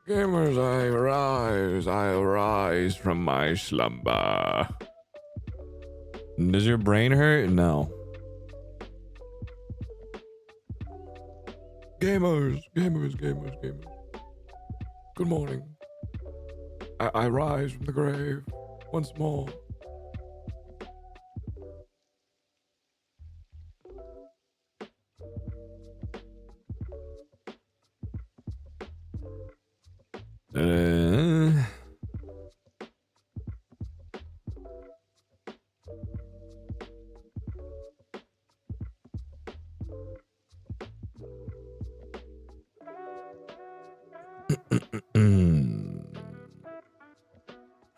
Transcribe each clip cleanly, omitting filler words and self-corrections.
Gamers, I arise from my slumber. Does your brain hurt? No. Gamers. Good morning. I rise from the grave once more.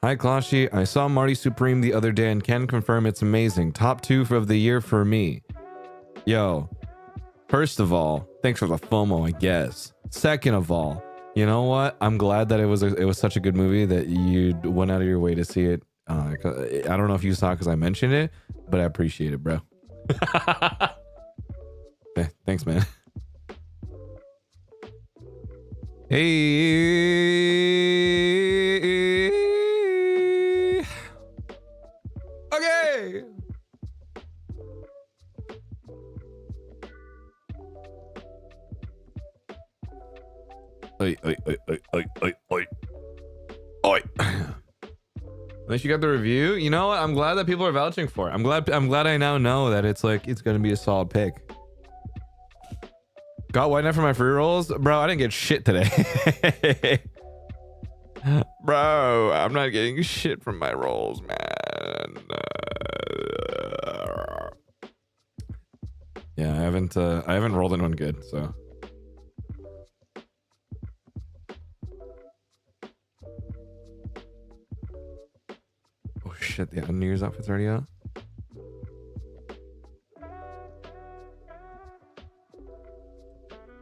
Hi, Clashy. I saw Marty Supreme the other day and can confirm it's amazing. Top 2 of the year for me. Yo, first of all, thanks for the FOMO, I guess. Second of all, you know what? I'm glad that it was such a good movie that you went out of your way to see it. I don't know if you saw it because I mentioned it, but I appreciate it, bro. Thanks, man. Hey. Okay. Oi. At least you got the review. You know what? I'm glad that people are vouching for it. I'm glad I now know that it's gonna be a solid pick. Got White Knight for my free rolls? Bro, I didn't get shit today. Bro, I'm not getting shit from my rolls, man. Yeah, I haven't rolled anyone good, so. Oh shit, the New Year's outfit's already out.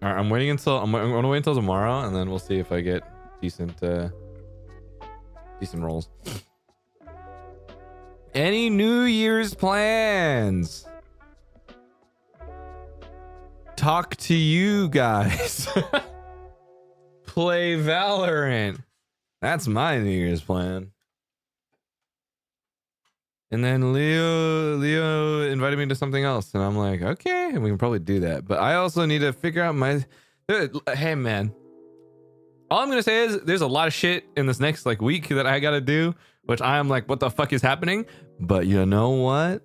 Alright, I'm gonna wait until tomorrow, and then we'll see if I get decent rolls. Any New Year's plans? Talk to you guys. Play Valorant. That's my New Year's plan. And then Leo invited me to something else, and I'm like, okay, we can probably do that. But I also need to figure out my. Hey man, all I'm gonna say is there's a lot of shit in this next week that I gotta do, which I am like, what the fuck is happening? But you know what?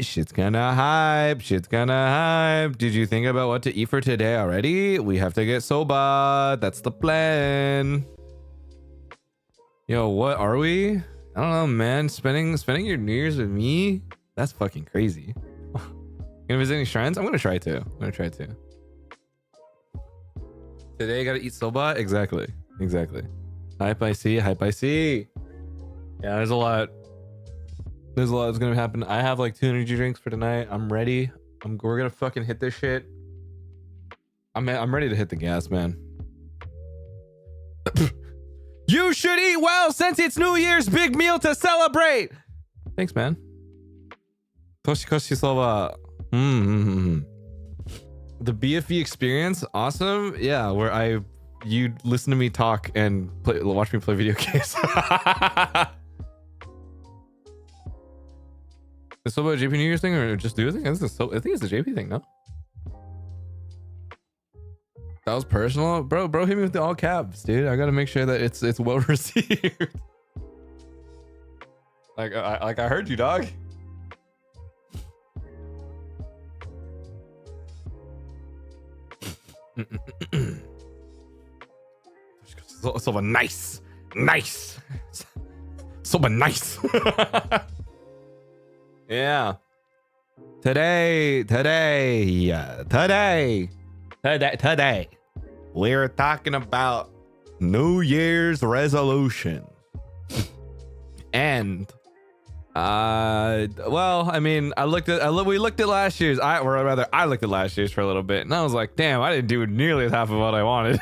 Shit's kinda hype. Did you think about what to eat for today already? We have to get soba. That's the plan. Yo, what are we? I don't know, man. Spending your New Year's with me? That's fucking crazy. Gonna visit any shrines? I'm gonna try to. Today I gotta eat soba? Exactly. Hype I see. Yeah, there's a lot that's gonna happen. I have 2 energy drinks for tonight. I'm ready. We're gonna fucking hit this shit. I'm ready to hit the gas, man. You should eat well since it's New Year's big meal to celebrate. Thanks, man. Toshikoshi soba. The BFE experience, awesome. Yeah, where you listen to me talk and watch me play video games. Is soba a JP New Year's thing or just do a thing? I think it's a JP thing, no? That was personal, bro. Hit me with the all caps, dude. I gotta make sure that it's well received. I heard you, dog. So nice. So nice. Yeah. Today. We're talking about New Year's resolution. And Well, I mean, we looked at last year's, or rather I looked at last year's for a little bit, and I was like, damn, I didn't do nearly as half of what I wanted.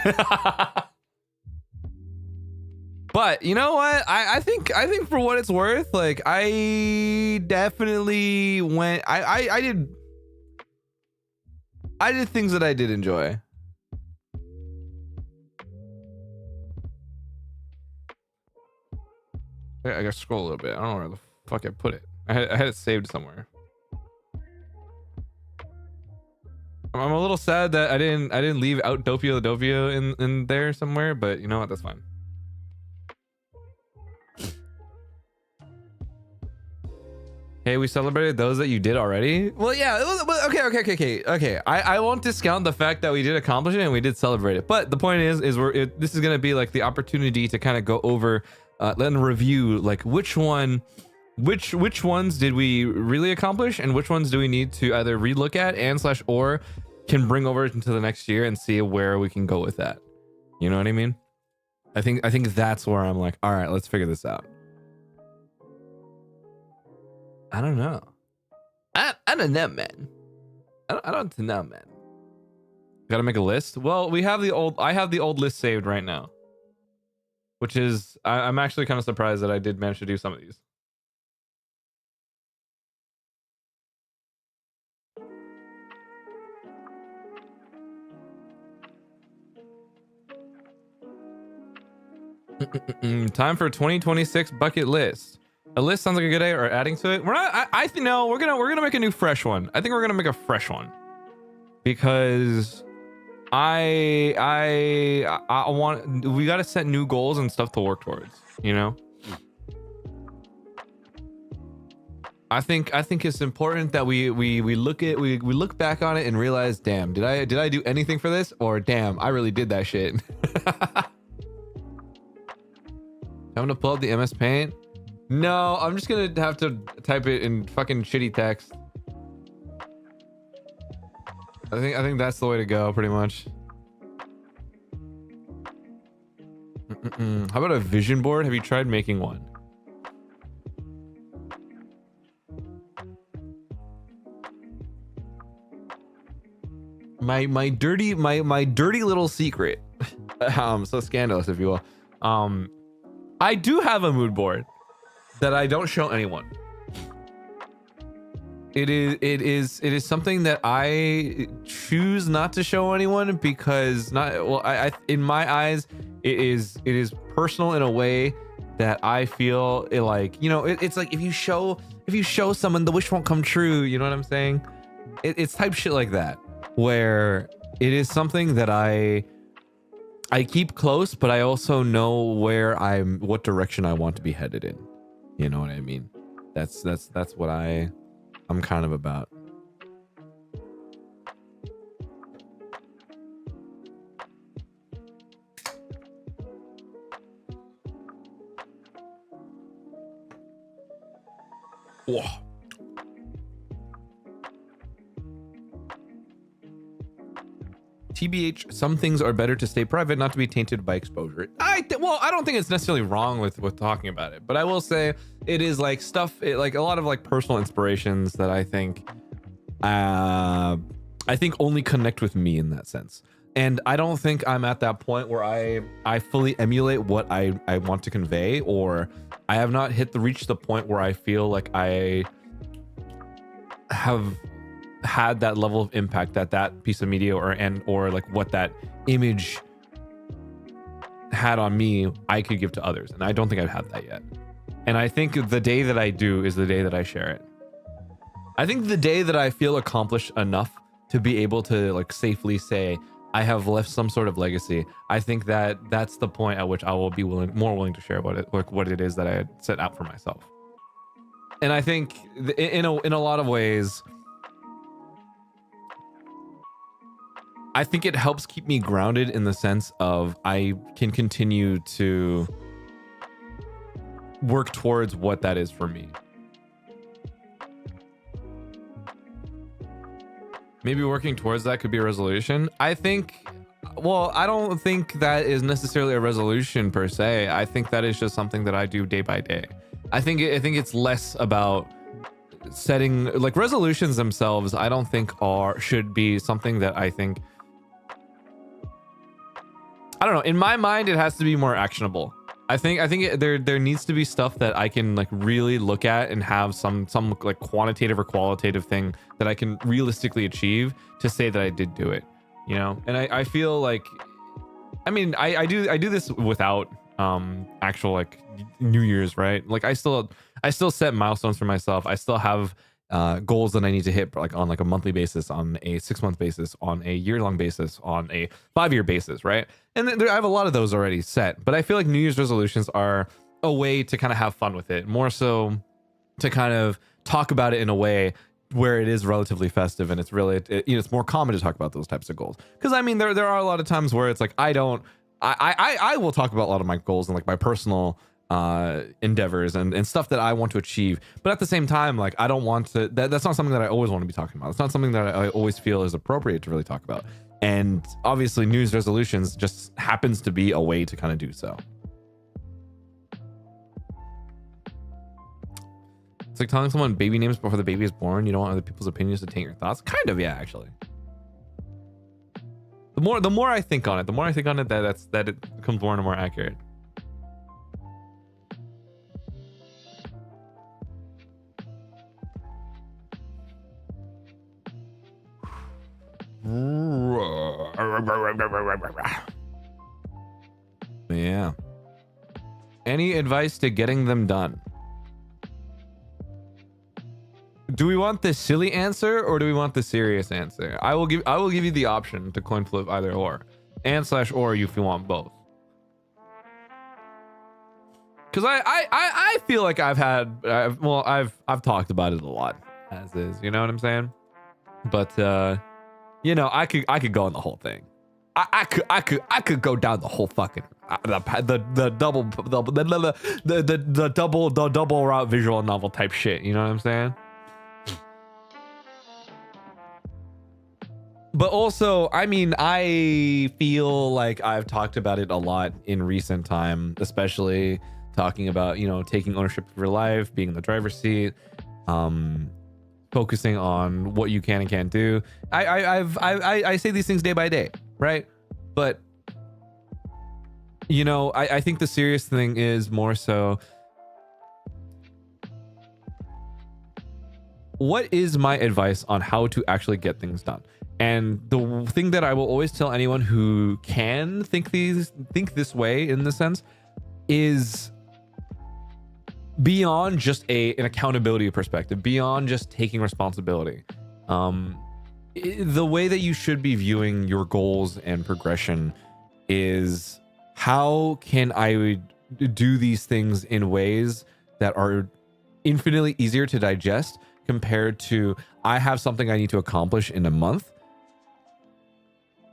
But you know what? I think for what it's worth, like I definitely went. I did things that I did enjoy. I gotta scroll a little bit. I don't know where the fuck I put it. I had it saved somewhere. I'm a little sad that I didn't leave out Doppio the Doppio in there somewhere, but you know what? That's fine. Hey, we celebrated those that you did already. Well, yeah. Okay. I won't discount the fact that we did accomplish it and we did celebrate it. But the point is this is gonna be like the opportunity to kind of go over, then review like which ones did we really accomplish and which ones do we need to either relook at and / or can bring over into the next year and see where we can go with that. You know what I mean? I think that's where I'm like, all right, let's figure this out. I don't know. I don't know, man. I don't know, man. Gotta make a list. Well, I have the old list saved right now, which is I'm actually kind of surprised that I did manage to do some of these. Time for 2026 bucket list. A list sounds like a good idea, or adding to it. We're not. I think no. We're gonna make a new fresh one. I think we're gonna make a fresh one because I want. We got to set new goals and stuff to work towards. You know. I think it's important that we look back on it and realize, damn, did I do anything for this, or damn, I really did that shit. Having to pull up the MS Paint. No, I'm just gonna have to type it in fucking shitty text. I think that's the way to go, pretty much. How about a vision board? Have you tried making one? My dirty little secret. So scandalous, if you will. I do have a mood board that I don't show anyone. It is something that I choose not to show anyone because I in my eyes it is personal in a way that I feel it, like, you know, it's like if you show someone, the wish won't come true, you know what I'm saying? It's type shit like that where it is something that I keep close, but I also know what direction I want to be headed in. You know what I mean? That's what I'm kind of about. Whoa. TBH, some things are better to stay private, not to be tainted by exposure. I don't think it's necessarily wrong with talking about it, but I will say it is like stuff, like a lot of like personal inspirations that I think only connect with me in that sense. And I don't think I'm at that point where I fully emulate what I want to convey, or I have not reached the point where I feel like I have had that level of impact that piece of media or like what that image had on me I could give to others, and I don't think I've had that yet. And I think the day that I do is the day that I share it. I think the day that I feel accomplished enough to be able to like safely say I have left some sort of legacy, I think that's the point at which I will be more willing to share what it is that I had set out for myself. And I think in a lot of ways, I think it helps keep me grounded in the sense of I can continue to work towards what that is for me. Maybe working towards that could be a resolution. I don't think that is necessarily a resolution per se. I think that is just something that I do day by day. I think it's less about setting like resolutions themselves. I don't think should be something that I think, I don't know, in my mind it has to be more actionable. I think there needs to be stuff that I can like really look at and have some like quantitative or qualitative thing that I can realistically achieve to say that I did do it, you know. And I feel like, I mean, I do this without actual like New Year's, right? Like I still set milestones for myself. I still have goals that I need to hit like on like a monthly basis, on a 6-month basis, on a year-long basis, on a 5-year basis, right? And I have a lot of those already set, but I feel like New Year's resolutions are a way to kind of have fun with it, more so to kind of talk about it in a way where it is relatively festive, and it's really, you know, it's more common to talk about those types of goals. Because I mean, there are a lot of times where it's like I will talk about a lot of my goals and like my personal endeavors and stuff that I want to achieve, but at the same time, like I don't want to, that's not something that I always want to be talking about. It's not something that I always feel is appropriate to really talk about. And obviously New Year's resolutions just happens to be a way to kind of do so. It's like telling someone baby names before the baby is born. You don't want other people's opinions to taint your thoughts. Kind of, yeah, actually. The more I think on it, that it becomes more and more accurate. Yeah. Any advice to getting them done? Do we want the silly answer or do we want the serious answer? I will give you the option to coin flip either or, and/or if you want both. Because I feel like I've talked about it a lot as is, you know what I'm saying? But you know, I could go on the whole thing. I could go down the whole fucking the double route visual novel type shit. You know what I'm saying? But also, I mean, I feel like I've talked about it a lot in recent time, especially talking about, you know, taking ownership of your life, being in the driver's seat, focusing on what you can and can't do. I say these things day by day, right? But you know, I think the serious thing is more so, what is my advice on how to actually get things done? And the thing that I will always tell anyone who can think this way, in the sense, is beyond just an accountability perspective, beyond just taking responsibility. The way that you should be viewing your goals and progression is, how can I do these things in ways that are infinitely easier to digest compared to, I have something I need to accomplish in a month,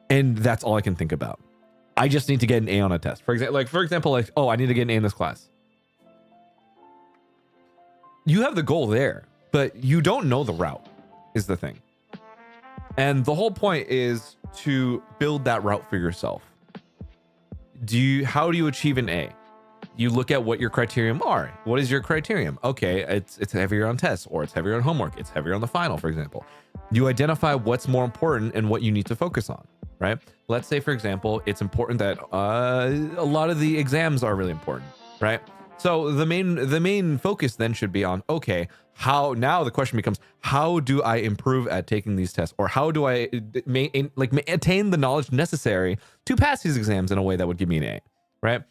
and that's all I can think about. I just need to get an A on a test. For example, oh, I need to get an A in this class. You have the goal there, but you don't know the route, is the thing. And the whole point is to build that route for yourself. How do you achieve an A? You look at what your criterion are. What is your criterion? Okay, it's heavier on tests, or it's heavier on homework, it's heavier on the final, for example. You identify what's more important and what you need to focus on, right? Let's say, for example, it's important that a lot of the exams are really important, right? So the main focus then should be on, okay, now the question becomes, how do I improve at taking these tests? Or how do I attain the knowledge necessary to pass these exams in a way that would give me an A, right?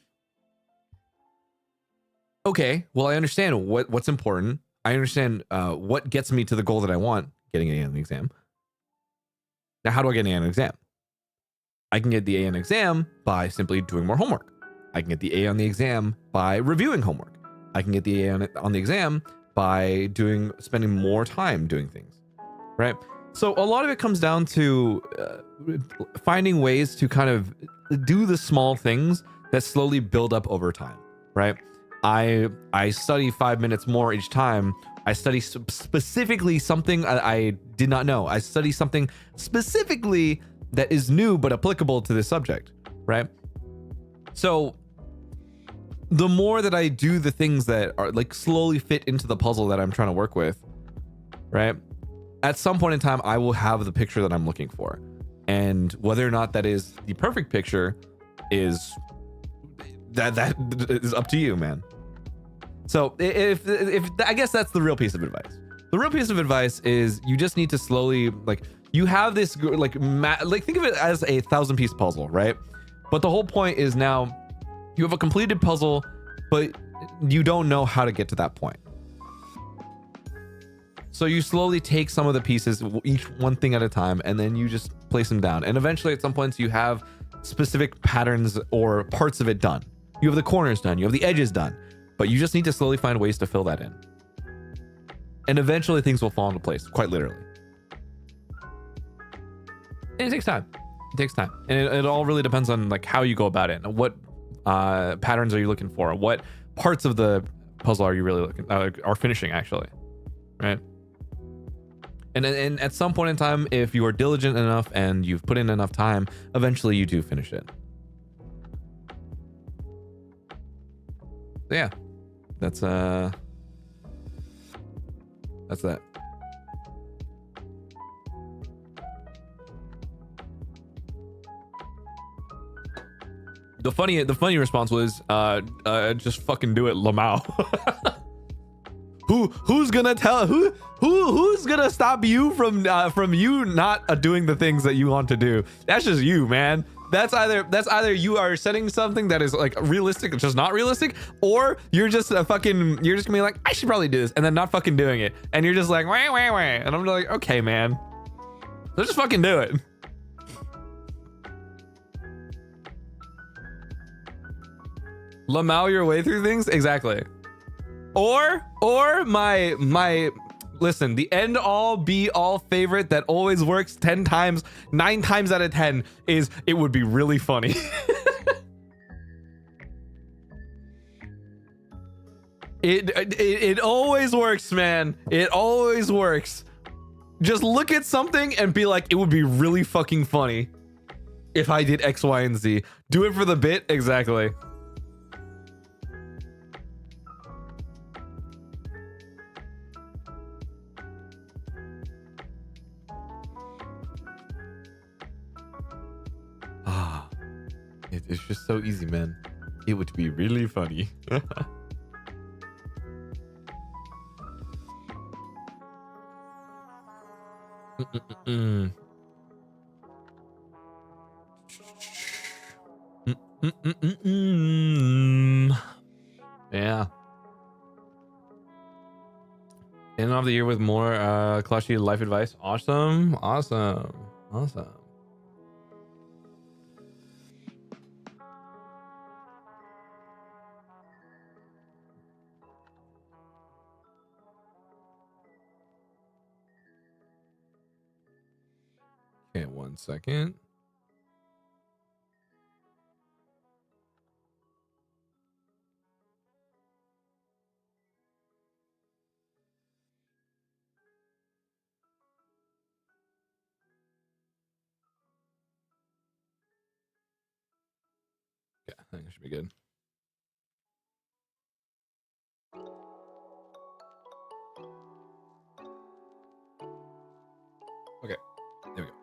Okay, well, I understand what's important. I understand what gets me to the goal that I want, getting an A on the exam. Now, how do I get an A on an exam? I can get the A on an exam by simply doing more homework. I can get the A on the exam by reviewing homework. I can get the A on the exam by spending more time doing things, right? So a lot of it comes down to finding ways to kind of do the small things that slowly build up over time, right? I study 5 minutes more each time. I study specifically something I did not know. I study something specifically that is new but applicable to this subject, right? So the more that I do the things that are like slowly fit into the puzzle that I'm trying to work with, right? At some point in time, I will have the picture that I'm looking for. And whether or not that is the perfect picture is that is up to you, man. So if I guess that's the real piece of advice. The real piece of advice is you just need to slowly, like, you have this like think of it as a 1,000-piece puzzle, right? But the whole point is now you have a completed puzzle, but you don't know how to get to that point. So you slowly take some of the pieces, each one thing at a time, and then you just place them down. And eventually at some points you have specific patterns or parts of it done. You have the corners done, you have the edges done, but you just need to slowly find ways to fill that in. And eventually things will fall into place, quite literally. And it takes time. It takes time. And it all really depends on like how you go about it and what patterns are you looking for? What parts of the puzzle are you really looking are finishing actually, right? And at some point in time, if you are diligent enough and you've put in enough time, eventually you do finish it. So yeah, that's that. The funny response was just fucking do it, Lamau. Who's gonna tell who's gonna stop you from you not doing the things that you want to do? That's just you, man. That's either you are setting something that is like realistic, just not realistic, or you're just you're just gonna be like, I should probably do this, and then not fucking doing it, and you're just like, wah, wah, wah. And I'm like, okay, man, so just fucking do it. Lamau your way through things, exactly. Or my listen, the end all be all favorite that always works 9 times out of 10 is it would be really funny. It always works, man. It always works. Just look at something and be like, it would be really fucking funny if I did X, Y, and Z. Do it for the bit, exactly. It's just so easy, man. It would be really funny. Yeah. End of the year with more Clashy life advice. Awesome. Okay, 1 second. Yeah, I think it should be good. Okay, there we go.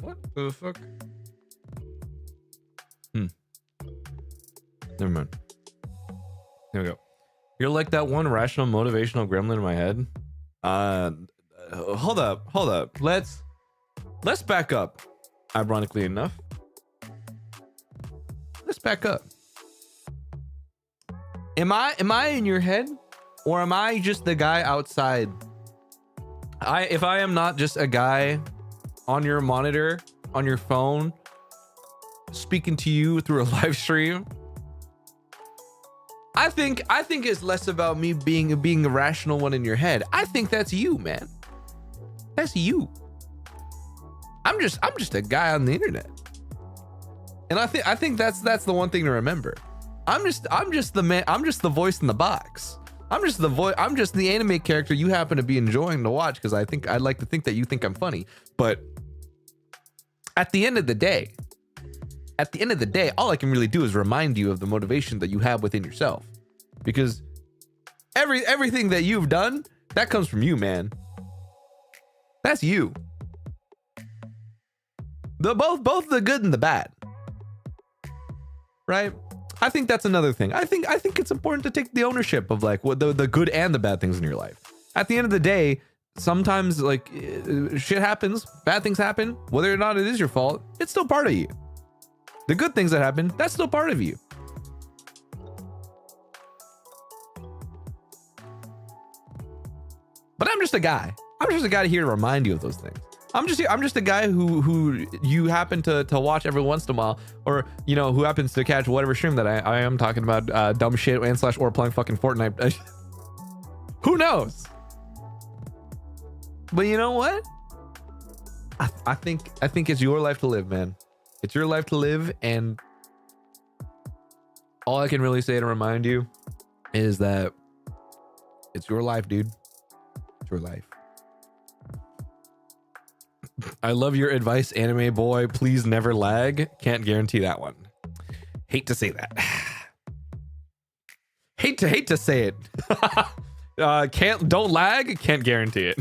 What the fuck? Never mind. There we go. You're like that one rational motivational gremlin in my head. Hold up. Let's back up. Ironically enough, let's back up. Am I in your head, or am I just the guy outside? If I am not just a guy on your monitor, on your phone, speaking to you through a live stream, I think it's less about me being the rational one in your head. I think that's you, man. That's you. I'm just a guy on the internet. And I think that's the one thing to remember. I'm just the man. I'm just the voice in the box. I'm just the anime character you happen to be enjoying to watch because I'd like to think that you think I'm funny. But at the end of the day, all I can really do is remind you of the motivation that you have within yourself, because everything that you've done, that comes from you, man. That's you. Both the good and the bad, right? I think that's another thing. I think it's important to take the ownership of like what the good and the bad things in your life. At the end of the day, sometimes like shit happens, bad things happen, whether or not it is your fault, it's still part of you. The good things that happen, that's still part of you. But I'm just a guy. I'm just a guy here to remind you of those things. I'm just a guy who you happen to watch every once in a while, or you know, who happens to catch whatever stream that I am talking about dumb shit and / or playing fucking Fortnite. Who knows? But you know what? I think it's your life to live, man. It's your life to live, and all I can really say to remind you is that it's your life, dude. It's your life. I love your advice, anime boy. Please never lag. Can't guarantee that one. Hate to say that. hate to say it. Don't lag. Can't guarantee it.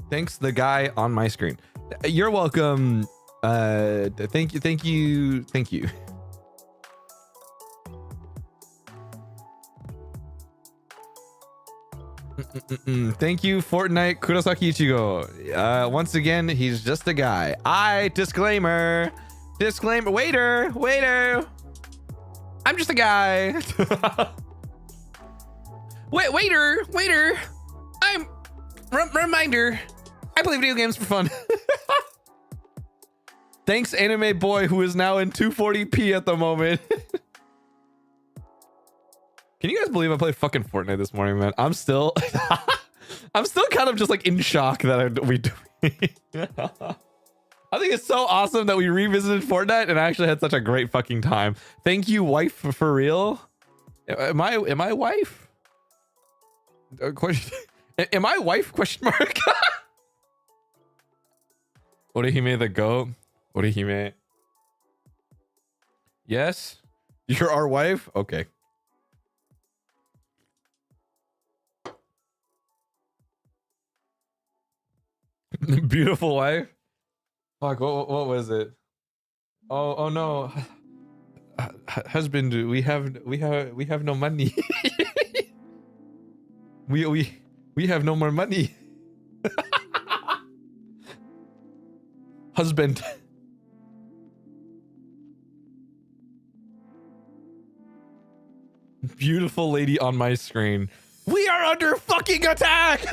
Thanks, the guy on my screen. You're welcome. Thank you. Thank you, Fortnite Kurosaki Ichigo. Once again, he's just a guy. Disclaimer. Waiter. I'm just a guy. Waiter. Reminder. I play video games for fun. Thanks, anime boy, who is now in 240p at the moment. Can you guys believe I played fucking Fortnite this morning, man? I'm still kind of just like in shock that we do. I think it's so awesome that we revisited Fortnite and I actually had such a great fucking time. Thank you, wife, for real. Am I wife? Am I wife? Question mark. Orihime the goat. Orihime. Yes, you're our wife. Okay. Beautiful wife. Fuck, what was it? Oh no. Husband, we have no money. we have no more money. Husband. Beautiful lady on my screen. We are under fucking attack.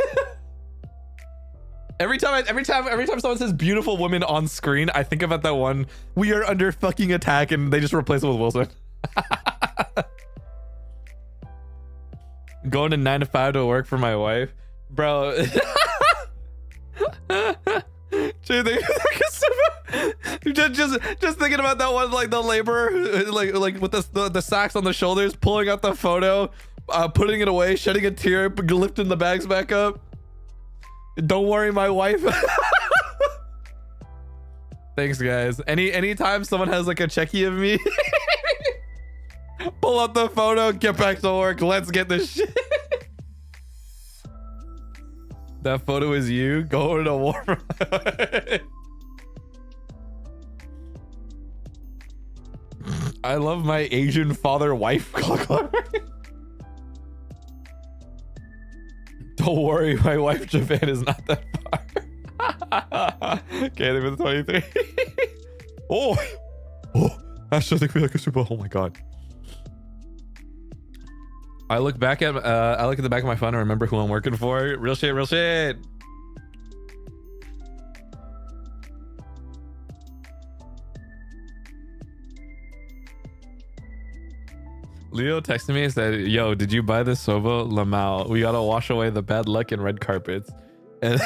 Every time someone says beautiful woman on screen, I think about that one. We are under fucking attack, and they just replace it with Wilson. Going to 9 to 5 to work for my wife, bro. just thinking about that one, like the laborer, like with the sacks on the shoulders, pulling out the photo, putting it away, shedding a tear, lifting the bags back up. Don't worry, my wife. Thanks, guys. Anytime someone has like a checky of me, pull out the photo, get back to work. Let's get this shit. That photo is you going to war. I love my Asian father-wife. Don't worry, my wife Japan is not that far. Okay, they were the 23. Oh, that's just like a super. Oh my god. I look at the back of my phone and remember who I'm working for. Real shit. Leo texted me and said, yo, did you buy the Sobo Lamau? We gotta wash away the bad luck and red carpets. And,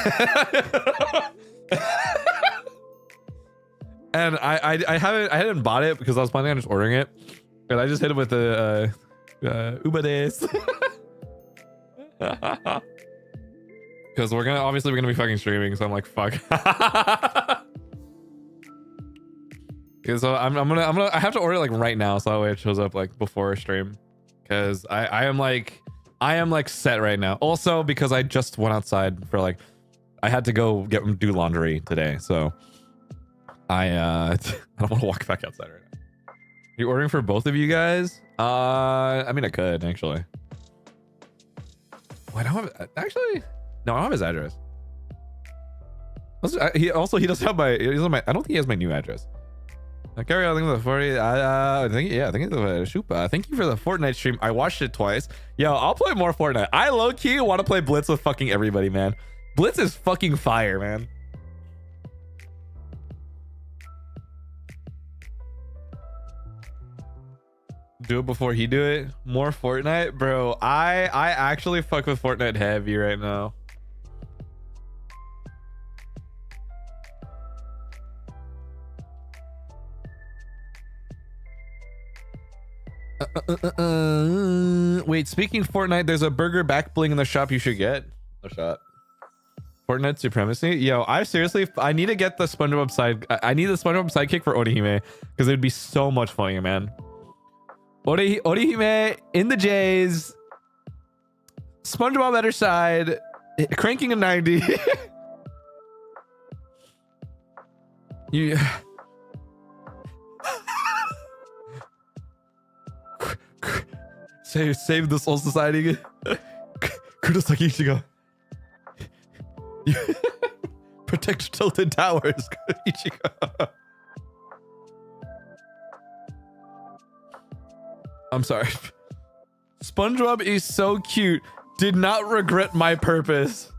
and I hadn't bought it because I was planning on just ordering it. And I just hit him with the Uber days. Because we're gonna be fucking streaming, so I'm like, fuck. So I have to order it like right now, so that way it shows up like before a stream. Because I am like set right now. Also because I just went outside for like, I had to go do laundry today, so I don't want to walk back outside right now. You ordering for both of you guys? I mean I could actually. Wait, I don't have, actually no, I don't have his address. He doesn't have my, I don't think he has my new address. Carry on, I think the 40. I think it's Shupa. Thank you for the Fortnite stream. I watched it twice. Yo, I'll play more Fortnite. I low key want to play Blitz with fucking everybody, man. Blitz is fucking fire, man. Do it before he do it. More Fortnite, bro. I actually fuck with Fortnite heavy right now. Wait, speaking Fortnite, there's a burger back bling in the shop you should get. No shot. Fortnite supremacy. Yo, I need to get the SpongeBob side. I need the SpongeBob sidekick for Orihime because it'd be so much funnier, man. Orihime in the J's. SpongeBob at her side, cranking a 90. You. Save the Soul Society. Kurosaki Ichigo. Protect Tilted Towers. Ichigo. I'm sorry. SpongeBob is so cute. Did not regret my purpose.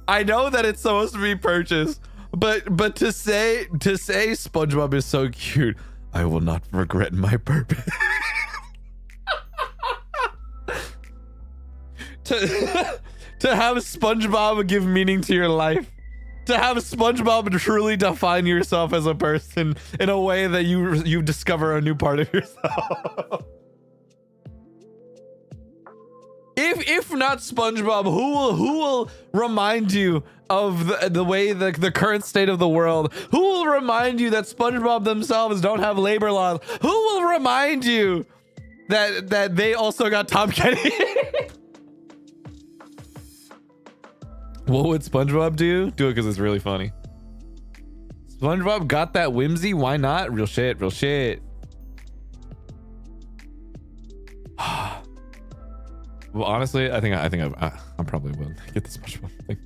I know that it's supposed to be purchased, but to say SpongeBob is so cute, I will not regret my purpose. To have SpongeBob give meaning to your life, to have SpongeBob truly define yourself as a person in a way that you discover a new part of yourself. If not SpongeBob, who will remind you of the way the current state of the world? Who will remind you that SpongeBob themselves don't have labor laws? Who will remind you that they also got Tom Kenny? What would SpongeBob do? Do it because it's really funny. SpongeBob got that whimsy. Why not? Real shit. Real shit. Well, honestly, I think I probably will get the SpongeBob thing.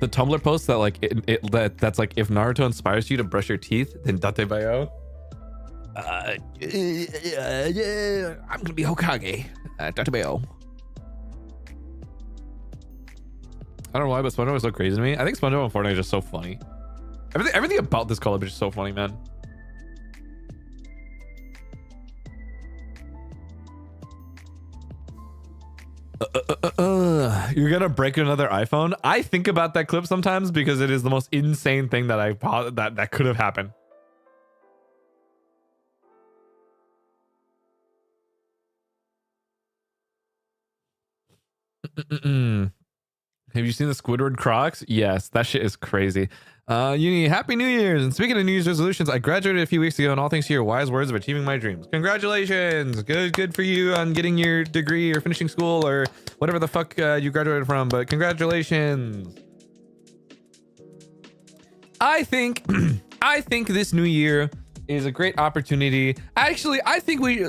The Tumblr post that like that's like, if Naruto inspires you to brush your teeth, then Datebayo. I'm gonna be Hokage. Datebayo. I don't know why, but SpongeBob is so crazy to me. I think SpongeBob and Fortnite is just so funny. Everything about this collab is just so funny, man. You're gonna break another iPhone? I think about that clip sometimes because it is the most insane thing that could have happened. Have you seen the Squidward Crocs? Yes, that shit is crazy. Uni, happy New Year's. And speaking of New Year's resolutions, I graduated a few weeks ago, and all thanks to your wise words of achieving my dreams. Congratulations. Good for you on getting your degree or finishing school or whatever the fuck you graduated from, but congratulations. I think this new year is a great opportunity. Actually, I think let's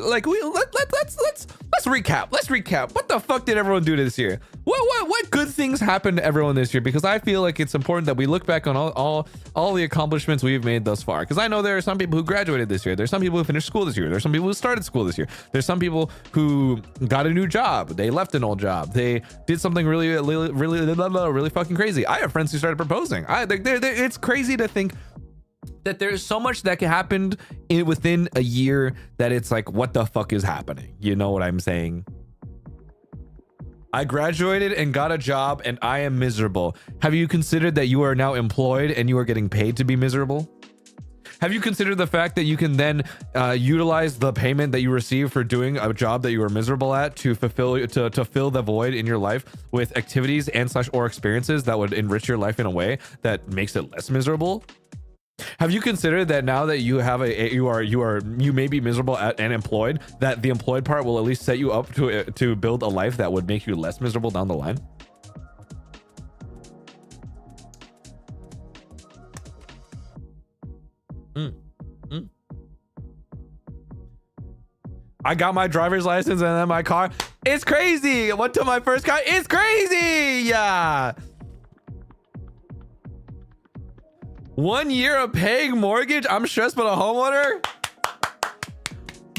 recap. Let's recap. What the fuck did everyone do this year? What good things happened to everyone this year? Because I feel like it's important that we look back on all the accomplishments we've made thus far. Because I know there are some people who graduated this year. There's some people who finished school this year. There's some people who started school this year. There's some people who got a new job. They left an old job. They did something really fucking crazy. I have friends who started proposing. It's crazy to think that there's so much that can happen within a year that it's like, what the fuck is happening? You know what I'm saying? I graduated and got a job and I am miserable. Have you considered that you are now employed and you are getting paid to be miserable? Have you considered the fact that you can then utilize the payment that you receive for doing a job that you were miserable at to fill the void in your life with activities and / or experiences that would enrich your life in a way that makes it less miserable? Have you considered that now that you have you may be miserable and employed, that the employed part will at least set you up to build a life that would make you less miserable down the line? I got my driver's license and then my car. It's crazy. Went to my first car. It's crazy. Yeah. 1 year of paying mortgage. I'm stressed, but a homeowner.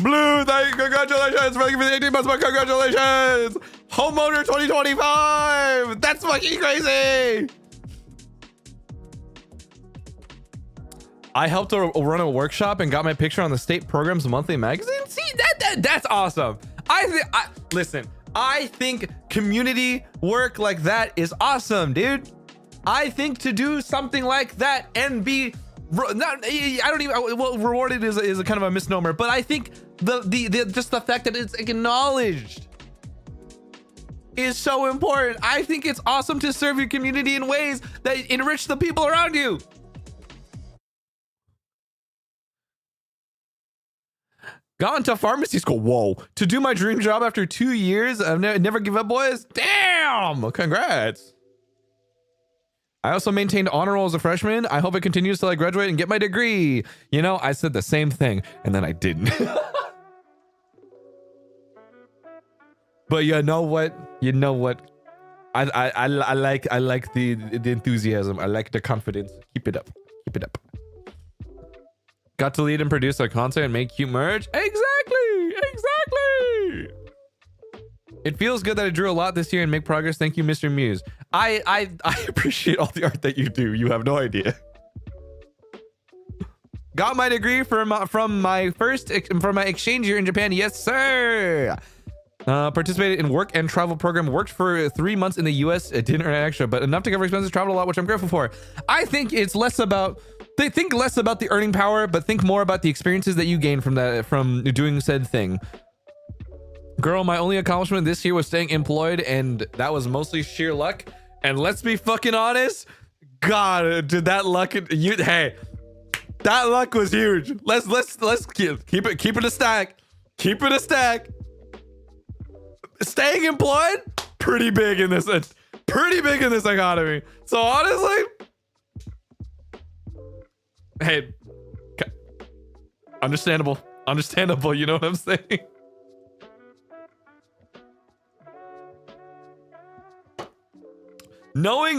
Blue, congratulations. Thank you for the 18 months, but congratulations. Homeowner 2025. That's fucking crazy. I helped her run a workshop and got my picture on the state program's monthly magazine. See, that's awesome. Listen, I think community work like that is awesome, dude. I think to do something like that and be rewarded is a kind of a misnomer, but I think the just the fact that it's acknowledged is so important. I think it's awesome to serve your community in ways that enrich the people around you. Got into pharmacy school. Whoa. To do my dream job after 2 years. I've never give up, boys. Damn. Congrats. I also maintained honor roll as a freshman. I hope it continues till I graduate and get my degree. You know, I said the same thing and then I didn't. But you know what? You know what? I like the enthusiasm. I like the confidence. Keep it up. Keep it up. Got to lead and produce a concert and make cute merch. Exactly. It feels good that I drew a lot this year and make progress. Thank you, Mr. Muse. I appreciate all the art that you do. You have no idea. Got my degree from my exchange year in Japan. Yes, sir. Participated in work and travel program. Worked for 3 months in the US. It didn't earn extra, but enough to cover expenses. Traveled a lot, which I'm grateful for. I think it's less about. They think less about the earning power, but think more about the experiences that you gain from doing said thing. Girl, my only accomplishment this year was staying employed, and that was mostly sheer luck. And let's be fucking honest, God, did that luck? Hey, that luck was huge. Let's keep it a stack. Keep it a stack. Staying employed, pretty big in this economy. So honestly. Hey, understandable, you know what I'm saying? Knowing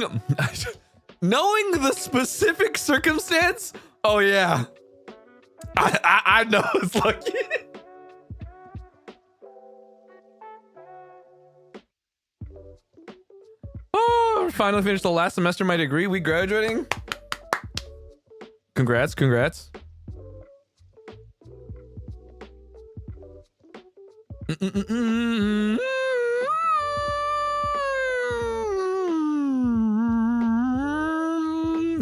the specific circumstance, oh yeah, I know it's lucky. Oh, finally finished the last semester of my degree. We graduating. Congrats.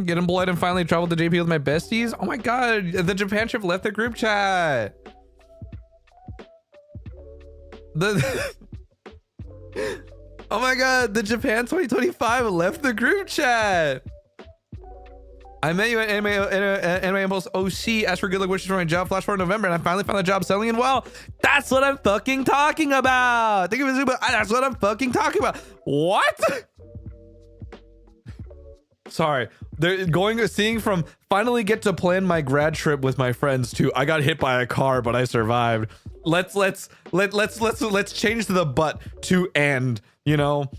Get employed and finally traveled to JP with my besties. Oh my god, the Japan trip left the group chat. Oh my god, the Japan 2025 left the group chat. I met you at Anime Impulse OC, asked for good luck wishes for my job, flash forward November, and I finally found a job selling and well. That's what I'm fucking talking about. Think of it, but that's what I'm fucking talking about. What? Sorry, they're seeing from finally get to plan my grad trip with my friends to I got hit by a car but I survived. Let's change the but to and, you know,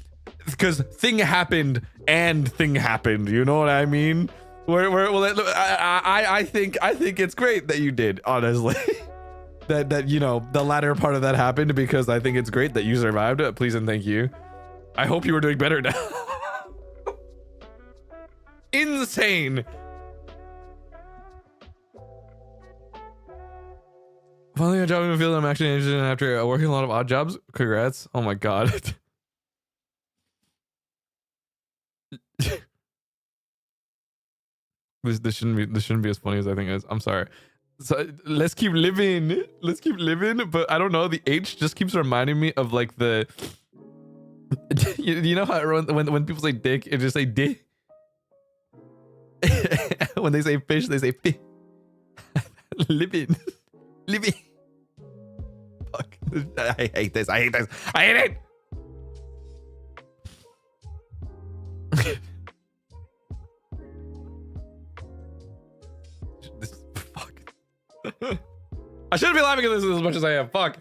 because thing happened and thing happened. You know what I mean? I think it's great that you did, honestly. that you know the latter part of that happened, because I think it's great that you survived it. Please and thank you. I hope you were doing better now. Insane. Finally a job in a field I'm actually interested in after working a lot of odd jobs. Congrats. Oh my god. This shouldn't be as funny as I think it is. I'm sorry. So let's keep living. Let's keep living. But I don't know. The H just keeps reminding me of like the you know how when people say dick, it just say dick. When they say fish, they say fish. Living. Living. Fuck. I hate this. I hate this. I hate it. This fuck. I shouldn't be laughing at this as much as I am. Fuck.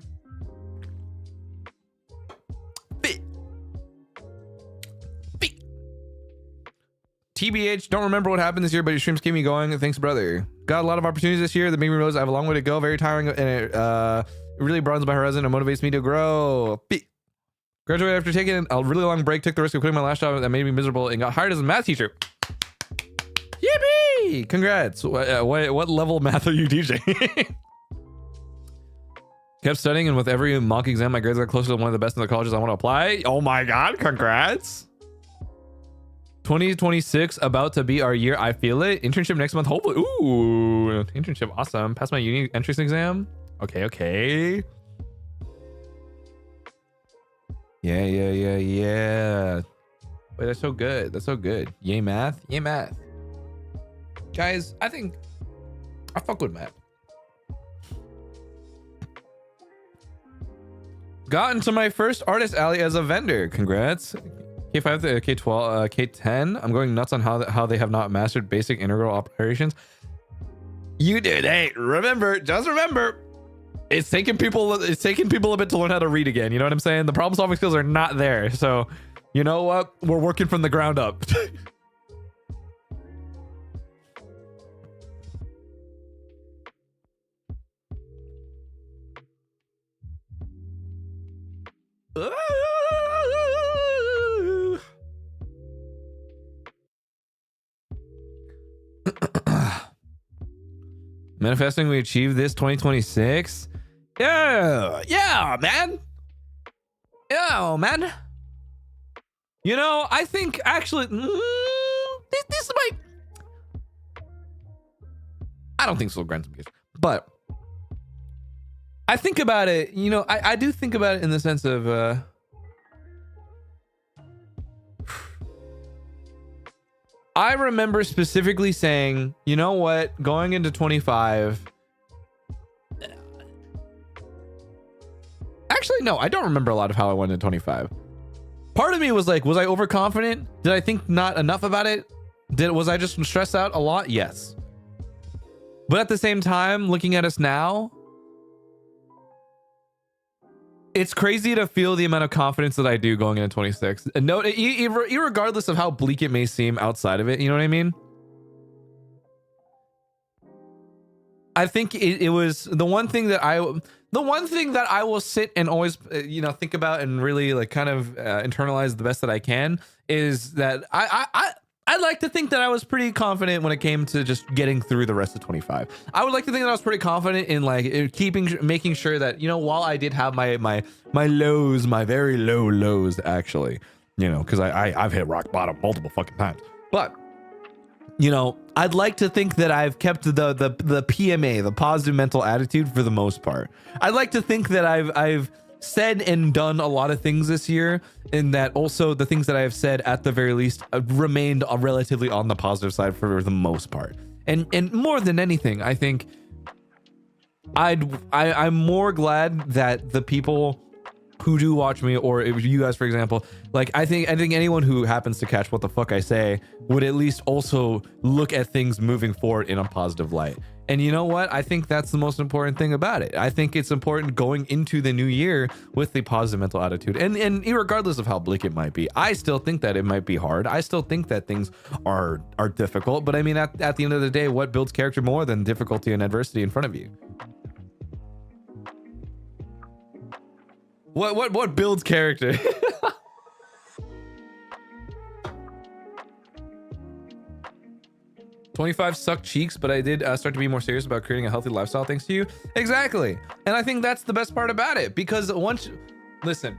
TBH, don't remember what happened this year, but your streams keep me going. Thanks, brother. Got a lot of opportunities this year that made me realize I have a long way to go. Very tiring, and it really broadens my horizon and motivates me to grow. Graduated after taking a really long break, took the risk of quitting my last job that made me miserable, and got hired as a math teacher. Yippee! Congrats. What level of math are you teaching? Kept studying, and with every mock exam, my grades got closer to one of the best in the colleges I want to apply. Oh my god, congrats. 2026 about to be our year. I feel it. Internship next month, hopefully. Ooh, internship, awesome. Pass my uni entrance exam. Okay. Yeah. Wait, that's so good. That's so good. Yay math. Yay math. Guys, I think I fuck with math. Got into my first artist alley as a vendor. Congrats. K5 to K12, K10. I'm going nuts on how they have not mastered basic integral operations. You did. Hey, just remember, it's taking people a bit to learn how to read again. You know what I'm saying? The problem solving skills are not there. So, you know what? We're working from the ground up. Manifesting we achieve this 2026. Yeah, man. You know, I think actually this might. I don't think so, grant some gifts, but I think about it. You know, I do think about it in the sense of. I remember specifically saying, you know what, going into 25. Actually, no, I don't remember a lot of how I went into 25. Part of me was like, was I overconfident? Did I think not enough about it? Was I just stressed out a lot? Yes. But at the same time, looking at us now, it's crazy to feel the amount of confidence that I do going into 26. And no, irregardless of how bleak it may seem outside of it, you know what I mean? I think it was the one thing that I will sit and always, think about and really like kind of internalize the best that I can is that I'd like to think that I was pretty confident when it came to just getting through the rest of 25. I would like to think that I was pretty confident in like making sure that, while I did have my lows, my very low lows, actually, because I've hit rock bottom multiple fucking times. But, I'd like to think that I've kept the PMA, the positive mental attitude, for the most part. I'd like to think that I've said and done a lot of things this year, and that also the things that I have said at the very least remained relatively on the positive side for the most part. And more than anything, I think I'm more glad that the people who do watch me, or you guys, for example, like I think anyone who happens to catch what the fuck I say would at least also look at things moving forward in a positive light. And you know what? I think that's the most important thing about it. I think it's important going into the new year with the positive mental attitude. And irregardless of how bleak it might be, I still think that it might be hard. I still think that things are difficult. But I mean, at the end of the day, what builds character more than difficulty and adversity in front of you? What builds character? 25 sucked cheeks, but I did start to be more serious about creating a healthy lifestyle thanks to you. Exactly. And I think that's the best part about it, because listen,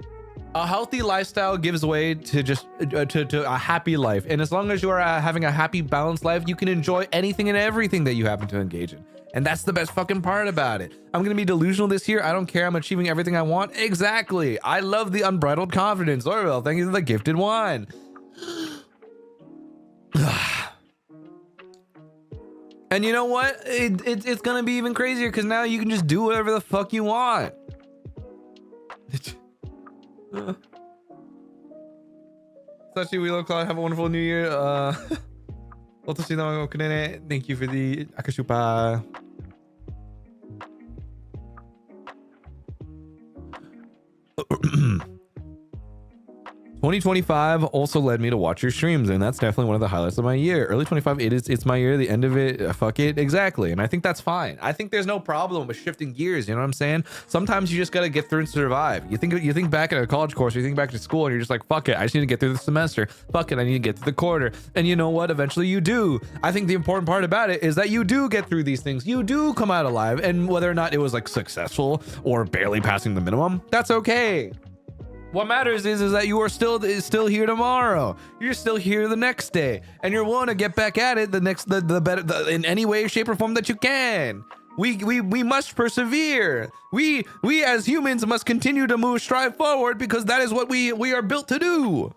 a healthy lifestyle gives way to just to a happy life. And as long as you are having a happy, balanced life, you can enjoy anything and everything that you happen to engage in. And that's the best fucking part about it. I'm going to be delusional this year. I don't care. I'm achieving everything I want. Exactly. I love the unbridled confidence. Orwell, thank you for the gifted one. And you know what? It's going to be even crazier because now you can just do whatever the fuck you want. Sachi, we love Claude. Have a wonderful new year. Thank you for the Akashupa. 2025 also led me to watch your streams, and that's definitely one of the highlights of my year. Early 25, it's my year. The end of it, fuck it, exactly. And I think that's fine. I think there's no problem with shifting gears. You know what I'm saying? Sometimes you just gotta get through and survive. You think back at a college course, or you think back to school, and you're just like, fuck it, I just need to get through the semester. Fuck it, I need to get through the quarter. And you know what? Eventually you do. I think the important part about it is that you do get through these things. You do come out alive, and whether or not it was like successful or barely passing the minimum, that's okay. What matters is that you are still here tomorrow. You're still here the next day, and you're willing to get back at it the better in any way, shape, or form that you can. We must persevere. We as humans must continue to strive forward, because that is what we are built to do.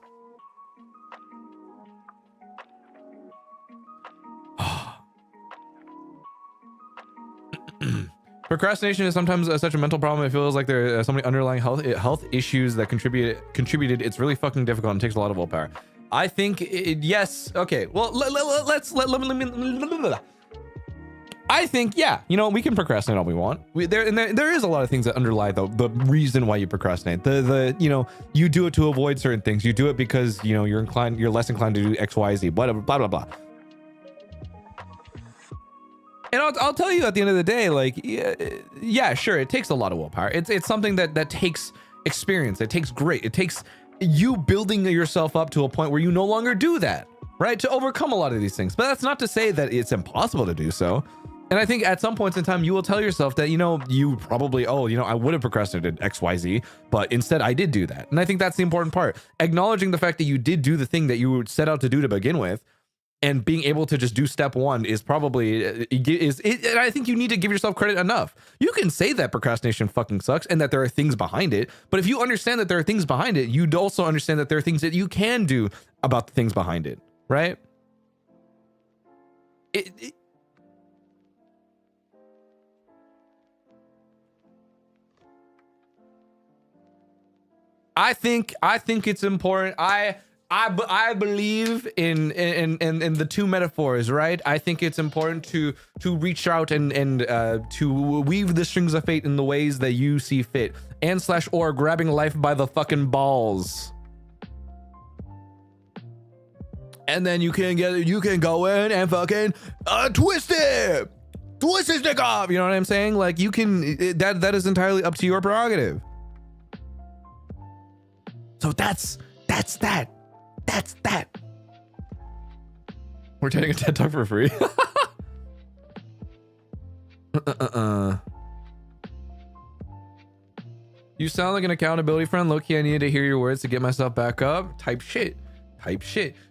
Procrastination is sometimes such a mental problem. It feels like there are so many underlying health issues that contributed. It's really fucking difficult and takes a lot of willpower. I think yes. Okay. Well, I think, yeah, you know, we can procrastinate all we want. There is a lot of things that underlie the reason why you procrastinate. You know, you do it to avoid certain things. You do it because, you know, you're less inclined to do X, Y, Z, blah, blah, blah, blah. And I'll tell you at the end of the day, like, yeah, sure, it takes a lot of willpower. It's something that takes experience. It takes it takes you building yourself up to a point where you no longer do that, right? To overcome a lot of these things. But that's not to say that it's impossible to do so. And I think at some points in time, you will tell yourself that, you know, you probably, oh, you know, I would have procrastinated X, Y, Z, but instead I did do that. And I think that's the important part. Acknowledging the fact that you did do the thing that you set out to do to begin with, and being able to just do step one is probably and I think you need to give yourself credit enough. You can say that procrastination fucking sucks and that there are things behind it, but if you understand that there are things behind it, you'd also understand that there are things that you can do about the things behind it, right? I think it's important. I believe in the two metaphors, right? I think it's important to reach out and to weave the strings of fate in the ways that you see fit, and/or grabbing life by the fucking balls. And then you can go in and fucking twist it, twist his dick off. You know what I'm saying? Like, you can, that is entirely up to your prerogative. So that's that. That's that. We're taking a TED Talk for free. You sound like an accountability friend. Low-key, I needed to hear your words to get myself back up. Type shit.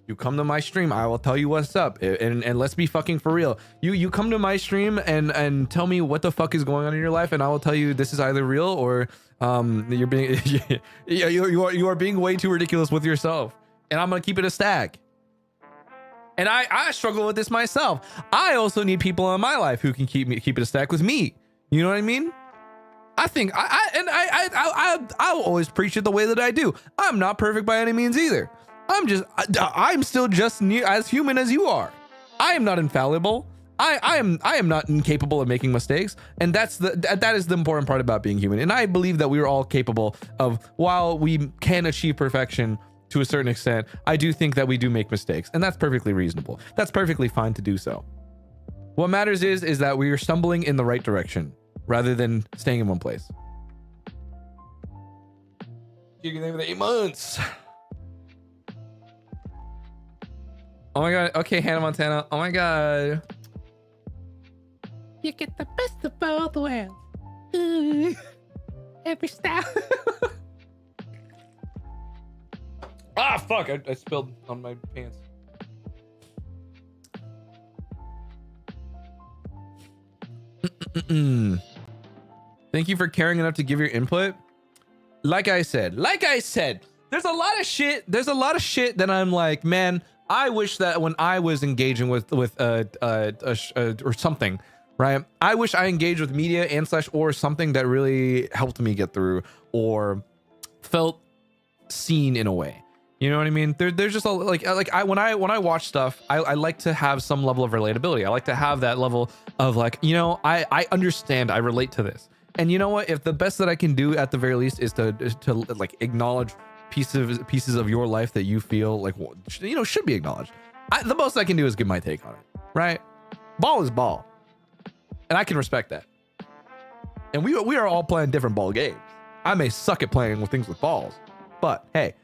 You come to my stream, I will tell you what's up. And let's be fucking for real. You come to my stream and tell me what the fuck is going on in your life, and I will tell you this is either real or you're being you are being way too ridiculous with yourself. And I'm gonna keep it a stack. And I struggle with this myself. I also need people in my life who can keep it a stack with me. You know what I mean? I think I'll always preach it the way that I do. I'm not perfect by any means either. I'm still just as human as you are. I am not infallible. I am not incapable of making mistakes, and that is the important part about being human. And I believe that we are all capable of, while we can achieve perfection to a certain extent, I do think that we do make mistakes, and that's perfectly reasonable. That's perfectly fine to do so. What matters is that we are stumbling in the right direction rather than staying in one place. You can name it 8 months. Oh my god. Okay, Hannah Montana. Oh my god. You get the best of both worlds. Every style. Ah, fuck. I spilled on my pants. Thank you for caring enough to give your input. Like I said, there's a lot of shit that I'm like, man, I wish that when I was engaging with or something, right? I wish I engaged with media and / or something that really helped me get through or felt seen in a way. You know what I mean? There's just a when I watch stuff, I like to have some level of relatability. I like to have that level of like, you know, I understand, I relate to this. And you know what? If the best that I can do at the very least is to like acknowledge pieces of your life that you feel like, you know, should be acknowledged. The most I can do is give my take on it, right? Ball is ball, and I can respect that. And we are all playing different ball games. I may suck at playing with things with balls, but hey,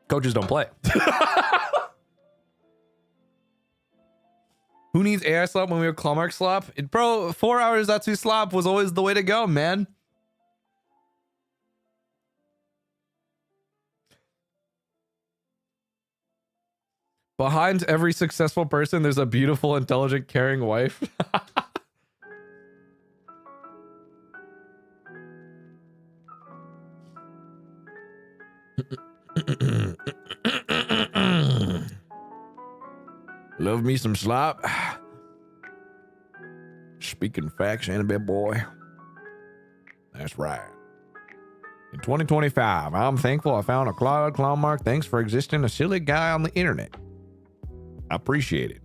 coaches don't play. Who needs AI slap when we have Clawmark slap? Bro, 4 hours that's slap was always the way to go, man. Behind every successful person, there's a beautiful, intelligent, caring wife. Love me some slop. Speaking facts, Annabelle boy. That's right. In 2025, I'm thankful I found a Clawmark. Thanks for existing, a silly guy on the internet. I appreciate it.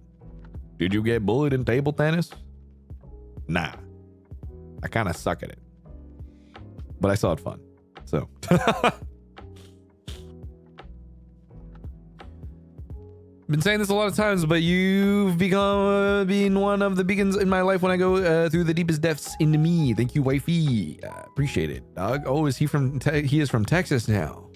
Did you get bullied in table tennis? Nah. I kind of suck at it. But I saw it fun. So. Been saying this a lot of times, but you've become being one of the beacons in my life when I go through the deepest depths into me. Thank you, wifey. Appreciate it, dog. Oh, is he from? He is from Texas now.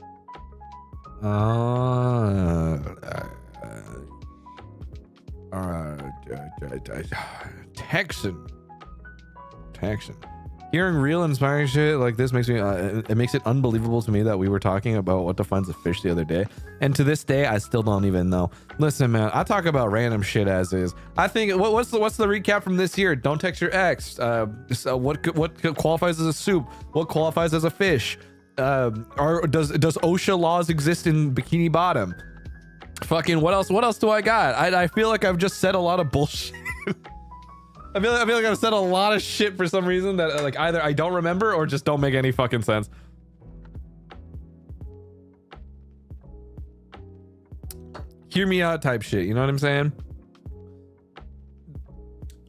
Texan. Hearing real inspiring shit like this makes me it makes it unbelievable to me that we were talking about what defines a fish the other day, and to this day I still don't even know. Listen, man, I talk about random shit as is. I think what's the recap from this year? Don't text your ex. So what qualifies as a soup? What qualifies as a fish? Or does OSHA laws exist in Bikini Bottom? Fucking what else do I got? I feel like I've just said a lot of bullshit. I feel like I've said a lot of shit for some reason that like either I don't remember or just don't make any fucking sense. Hear me out type shit, you know what I'm saying?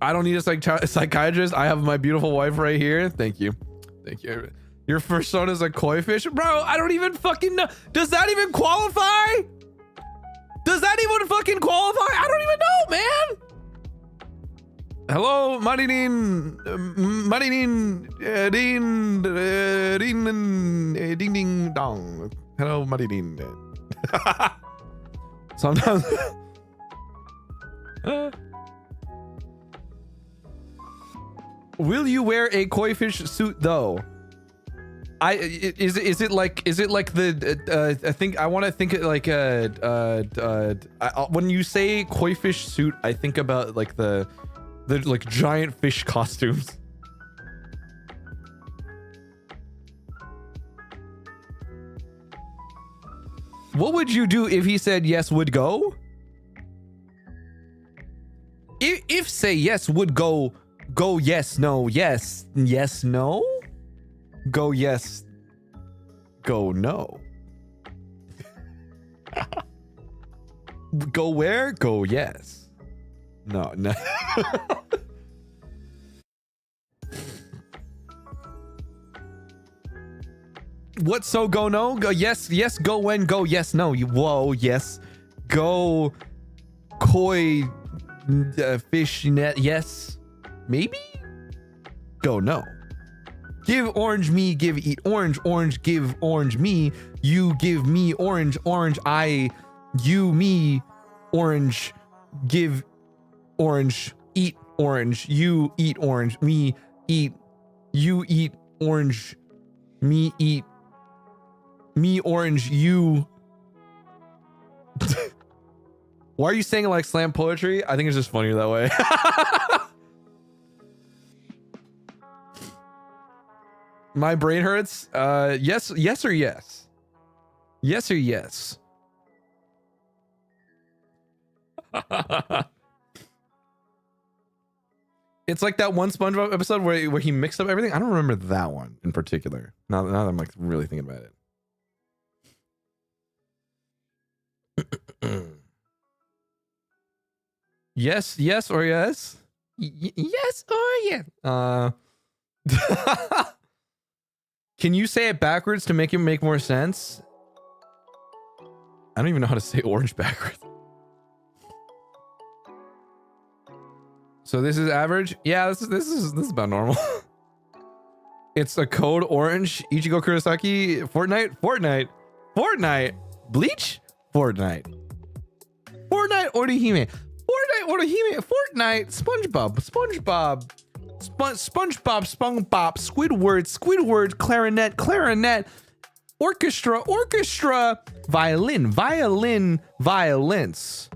I don't need a psychiatrist. I have my beautiful wife right here. Thank you. Your first son is a koi fish? Bro, I don't even fucking know. Does that even qualify? Does that even fucking qualify? I don't even know, man. Hello, Maridin, ding ding dong. Hello, Maridin. Sometimes. Will you wear a koi fish suit though? Is it like the I think I want to think it like when you say koi fish suit, I think about like the like giant fish costumes. What would you do if he said yes would go? If say yes would go yes no yes no, go yes go no. Go where? Go yes. No. What? So go no? Go yes, go when, go yes, no. Whoa, yes. Go koi fish net, yes. Maybe? Go no. Give orange me, give eat orange, orange give orange me. You give me orange, orange I you, me, orange, give orange, eat orange, you eat orange, me eat, you eat orange, me eat, me orange, you. Why are you saying it like slam poetry? I think it's just funnier that way. My brain hurts. Yes or yes? Yes or yes? It's like that one SpongeBob episode where he mixed up everything. I don't remember that one in particular. Now that I'm like really thinking about it. Yes or yes? Yes or yes? Can you say it backwards to make it make more sense? I don't even know how to say orange backwards. So this is average. Yeah, this is about normal. It's a code orange. Ichigo Kurosaki. Fortnite. Bleach. Fortnite. Orihime. Fortnite. SpongeBob. Squidward. Clarinet. Orchestra. Violence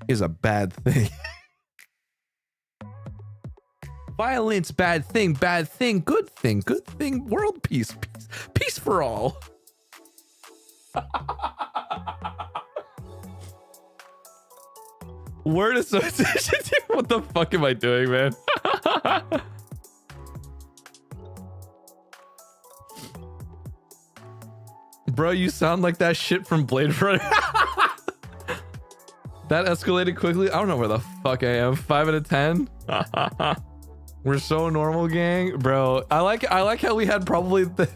is a bad thing. Violence, bad thing, good thing, world peace for all. Word association. What the fuck am I doing, man? Bro, you sound like that shit from Blade Runner. That escalated quickly. I don't know where the fuck I am. 5 out of 10. We're so normal, gang, bro. I like how we had probably the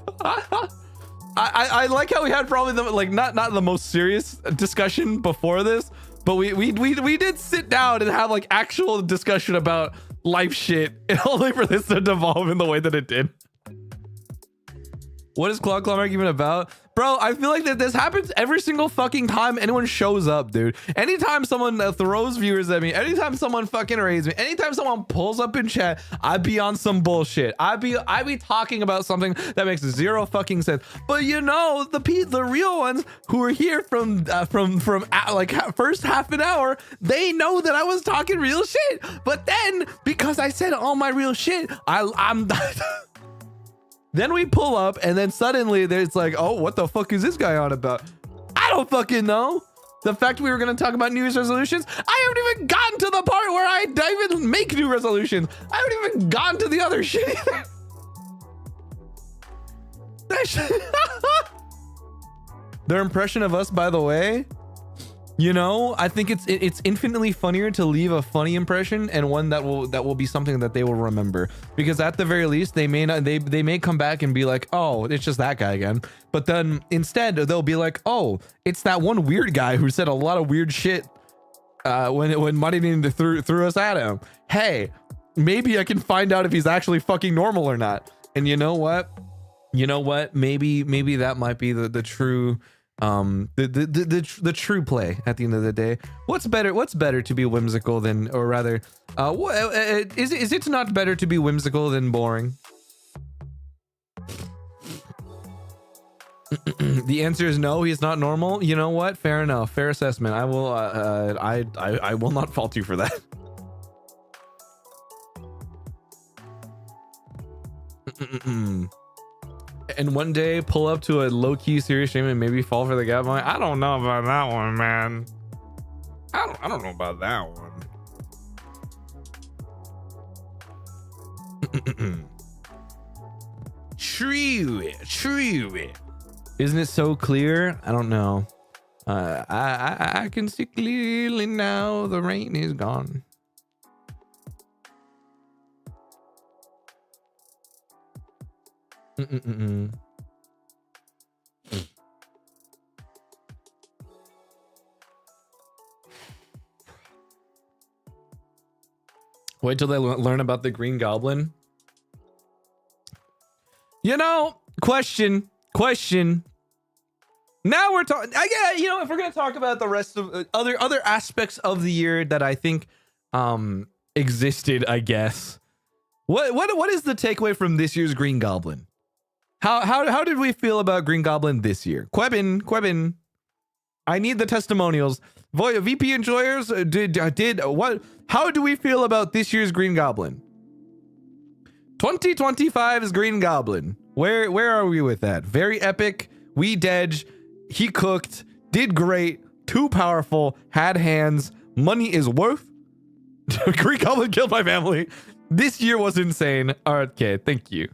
I like how we had probably the like not the most serious discussion before this, but we did sit down and have like actual discussion about life shit, and only for this to devolve in the way that it did. What is Clawmark even about? Bro, I feel like that this happens every single fucking time anyone shows up, dude. Anytime someone throws viewers at me, anytime someone fucking raids me, anytime someone pulls up in chat, I be on some bullshit. I be talking about something that makes zero fucking sense. But you know, the real ones who are here from like first half an hour, they know that I was talking real shit. But then because I said all my real shit, I'm then we pull up and then suddenly there's like, oh, what the fuck is this guy on about? I don't fucking know. The fact we were going to talk about New Year's resolutions, I haven't even gotten to the part where I even make new resolutions. I haven't even gotten to the other shit either. That shit. Their impression of us, by the way, you know, I think it's infinitely funnier to leave a funny impression and one that will be something that they will remember, because at the very least they may not, they may come back and be like, oh, it's just that guy again. But then instead they'll be like, oh, it's that one weird guy who said a lot of weird shit when Money threw us at him. Hey, maybe I can find out if he's actually fucking normal or not. And you know what? Maybe that might be the true the true play at the end of the day. What's better to be whimsical than, or rather, is it not better to be whimsical than boring? The answer is no, he's not normal. You know what? Fair enough. Fair assessment. I will I will not fault you for that. And one day pull up to a low-key serious stream and maybe fall for the gap. I'm like, I don't know about that one, man. I don't know about that one. True. Isn't it so clear? I don't know. I can see clearly now. The rain is gone. Wait till they learn about the Green Goblin. You know, question. Now we're talking. Yeah, you know, if we're gonna talk about the rest of other aspects of the year that I think existed, I guess. What is the takeaway from this year's Green Goblin? How did we feel about Green Goblin this year? Quebin, I need the testimonials. VP enjoyers, did what? How do we feel about this year's Green Goblin? 2025's Green Goblin. Where are we with that? Very epic. We Dedge. He cooked. Did great. Too powerful. Had hands. Money is worth. Green Goblin killed my family. This year was insane. Okay, thank you.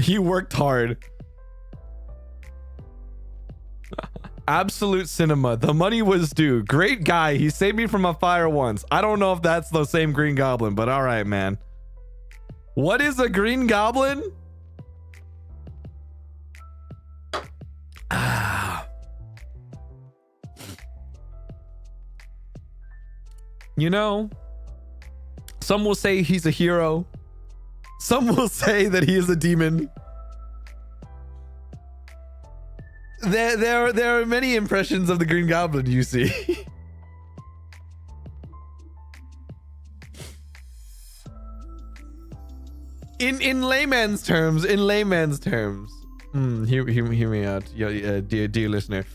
He worked hard. Absolute cinema. The money was due. Great guy. He saved me from a fire once. I don't know if that's the same Green Goblin, but all right, man. What is a Green Goblin? You know, some will say he's a hero. Some will say that he is a demon. There are many impressions of the Green Goblin, you see. in layman's terms, hear me out, dear listener.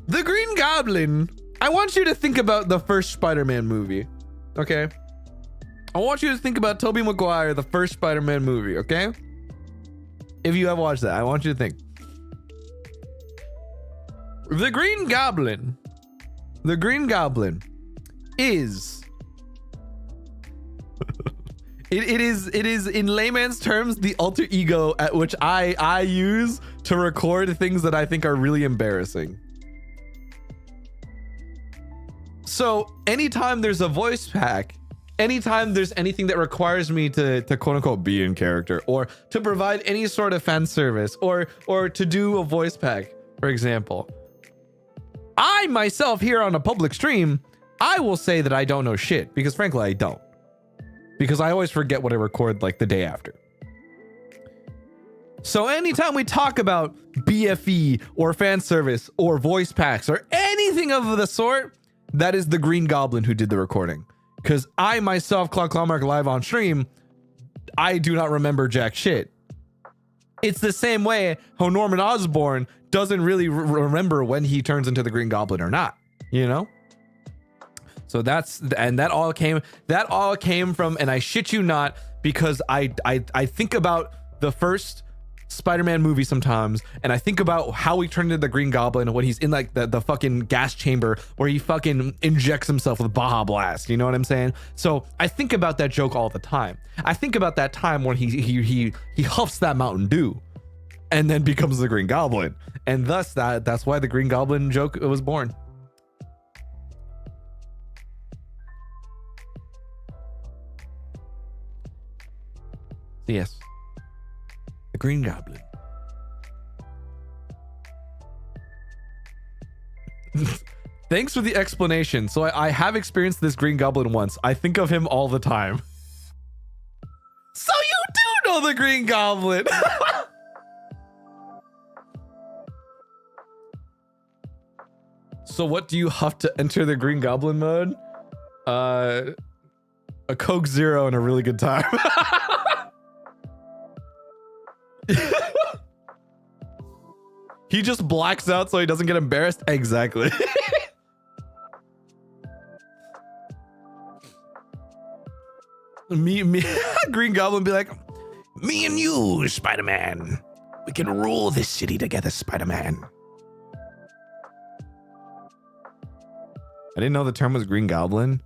The Green Goblin. I want you to think about the first Spider-Man movie, okay? I want you to think about Tobey Maguire, the first Spider-Man movie, okay? If you have watched that, I want you to think. The Green Goblin is it is in layman's terms the alter ego at which I use to record things that I think are really embarrassing. So anytime there's a voice pack, anytime there's anything that requires me to quote unquote be in character, or to provide any sort of fan service, or to do a voice pack, for example, I myself here on a public stream, I will say that I don't know shit, because frankly I don't, because I always forget what I record like the day after. So anytime we talk about BFE or fan service or voice packs or anything of the sort, that is the Green Goblin who did the recording. Because I myself, Clawmark live on stream, I do not remember jack shit. It's the same way how Norman Osborn doesn't really remember when he turns into the Green Goblin or not, you know? So that all came from, and I shit you not, because I think about the first Spider-Man movie sometimes, and I think about how he turned into the Green Goblin when he's in like the fucking gas chamber where he fucking injects himself with Baja Blast, you know what I'm saying? So I think about that joke all the time. I think about that time when he huffs that Mountain Dew and then becomes the Green Goblin, and thus that's why the Green Goblin joke was born. Yes, the Green Goblin. Thanks for the explanation. So I have experienced this Green Goblin once. I think of him all the time. So you do know the Green Goblin. So what do you huff to enter the Green Goblin mode? A Coke Zero and a really good time. He just blacks out so he doesn't get embarrassed. Exactly. me Green Goblin be like, me and you, Spider-Man, we can rule this city together, Spider-Man. I didn't know the term was Green Goblin.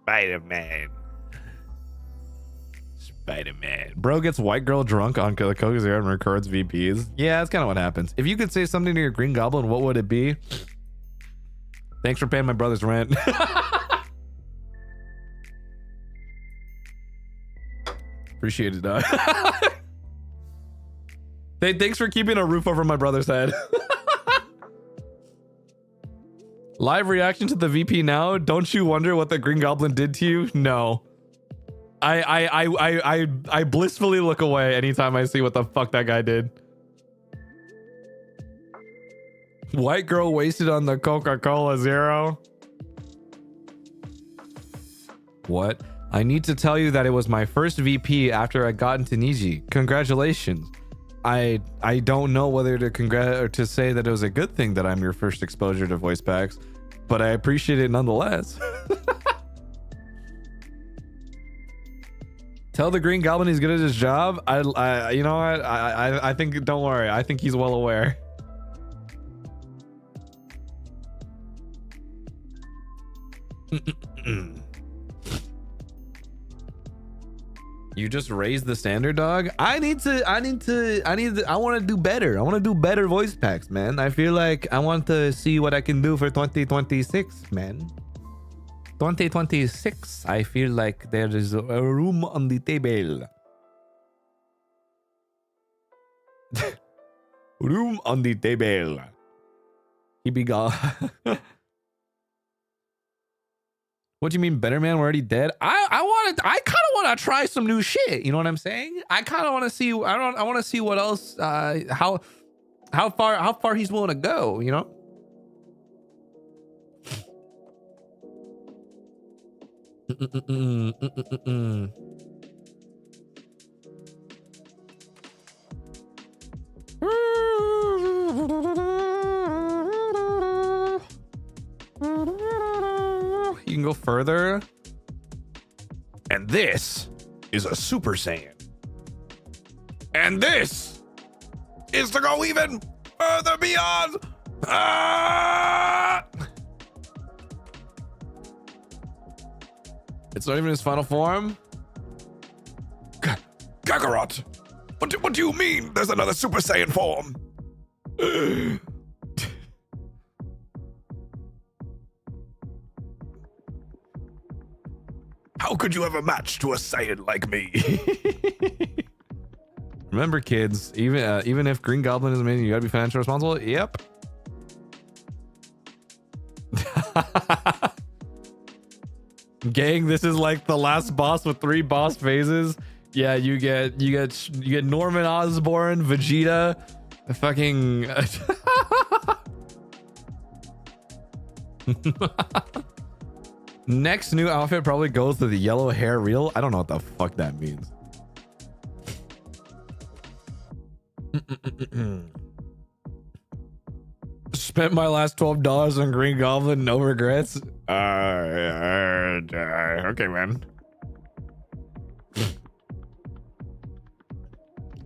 Spider-Man. Spider-Man. Bro gets white girl drunk on the Coke Zero and records VPs. Yeah, that's kind of what happens. If you could say something to your Green Goblin, what would it be? Thanks for paying my brother's rent. Appreciate it, dog. Thanks for keeping a roof over my brother's head. Live reaction to the VP now. Don't you wonder what the Green Goblin did to you? No. I blissfully look away anytime I see what the fuck that guy did. White girl wasted on the Coca-Cola Zero. What? I need to tell you that it was my first VP after I got into Niji. Congratulations. I don't know whether to or to say that it was a good thing that I'm your first exposure to voice packs, but I appreciate it nonetheless. Tell the Green Goblin he's good at his job. I you know what? I think, don't worry. I think he's well aware. You just raised the standard, dog. I want to do better. I want to do better voice packs, man. I feel like I want to see what I can do for 2026, man. 2026. I feel like there is a room on the table. Room on the table. He be gone. What do you mean, better man? We're already dead. I kind of want to try some new shit. You know what I'm saying? I kind of want to see. I want to see what else. How far he's willing to go. You know. You can go further. And this is a Super Saiyan. And this is to go even further beyond. Ah! It's not even his final form. Kakarot. What do you mean there's another Super Saiyan form? How could you ever match to a Saiyan like me? Remember, kids, even if Green Goblin is amazing, you gotta be financially responsible. Yep. Gang, this is like the last boss with 3 boss phases. Yeah, you get Norman Osborn, Vegeta, fucking next new outfit probably goes to the yellow hair reel. I don't know what the fuck that means. Spent my last $12 on Green Goblin, no regrets. Okay, man.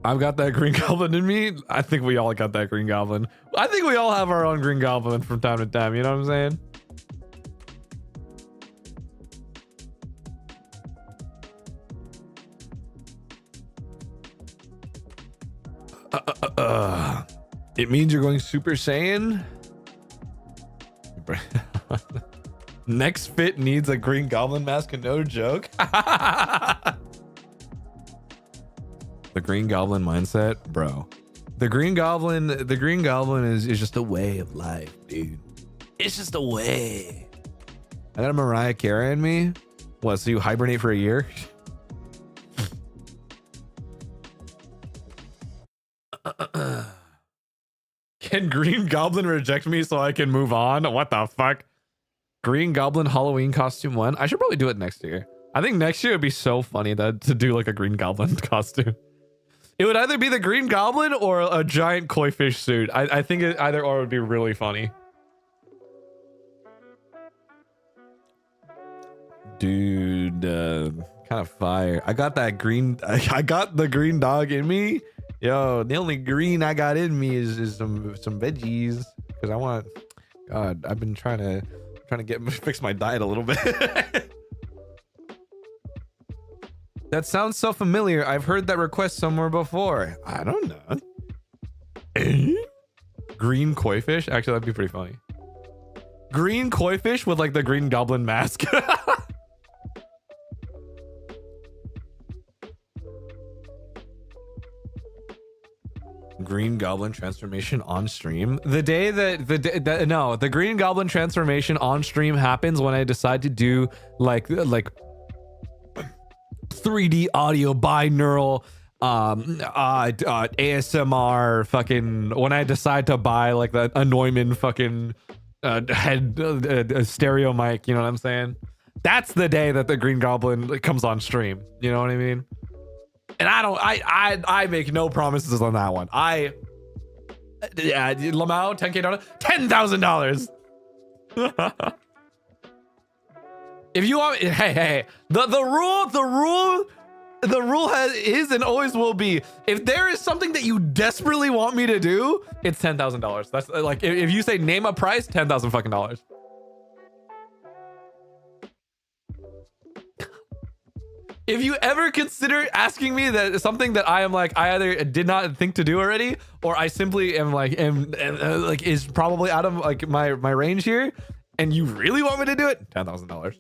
I've got that Green Goblin in me. I think we all got that Green Goblin. I think we all have our own Green Goblin from time to time. You know what I'm saying? It means you're going Super Saiyan. Next fit needs a Green Goblin mask, and no joke. The Green Goblin mindset, bro. The Green Goblin is just a way of life, dude. It's just a way. I got a Mariah Carey in me. What? So you hibernate for a year? Can Green Goblin reject me so I can move on? What the fuck? Green Goblin Halloween costume 1. I should probably do it next year. I think next year would be so funny to do like a Green Goblin costume. It would either be the Green Goblin or a giant koi fish suit. I think either or would be really funny. Dude, kind of fire. I got that green. I got the green dog in me. Yo, the only green I got in me is some veggies because I want. God, I've been trying to fix my diet a little bit. That sounds so familiar. I've heard that request somewhere before. I don't know. Green koi fish? Actually, that'd be pretty funny. Green koi fish with like the Green Goblin mask. Green Goblin transformation on stream. The Green Goblin transformation on stream happens when I decide to do like 3D audio binaural ASMR fucking when I decide to buy like a Neumann fucking head stereo mic, you know what I'm saying? That's the day that the Green Goblin comes on stream. You know what I mean? And I make no promises on that one. Lamau, 10K donut, $10,000. If you want, hey, the rule is and always will be, if there is something that you desperately want me to do, it's $10,000. That's like, if you say name a price, $10,000 fucking dollars. If you ever consider asking me that something that I am like, I either did not think to do already, or I simply am like, like is probably out of like my range here, and you really want me to do it, $10,000.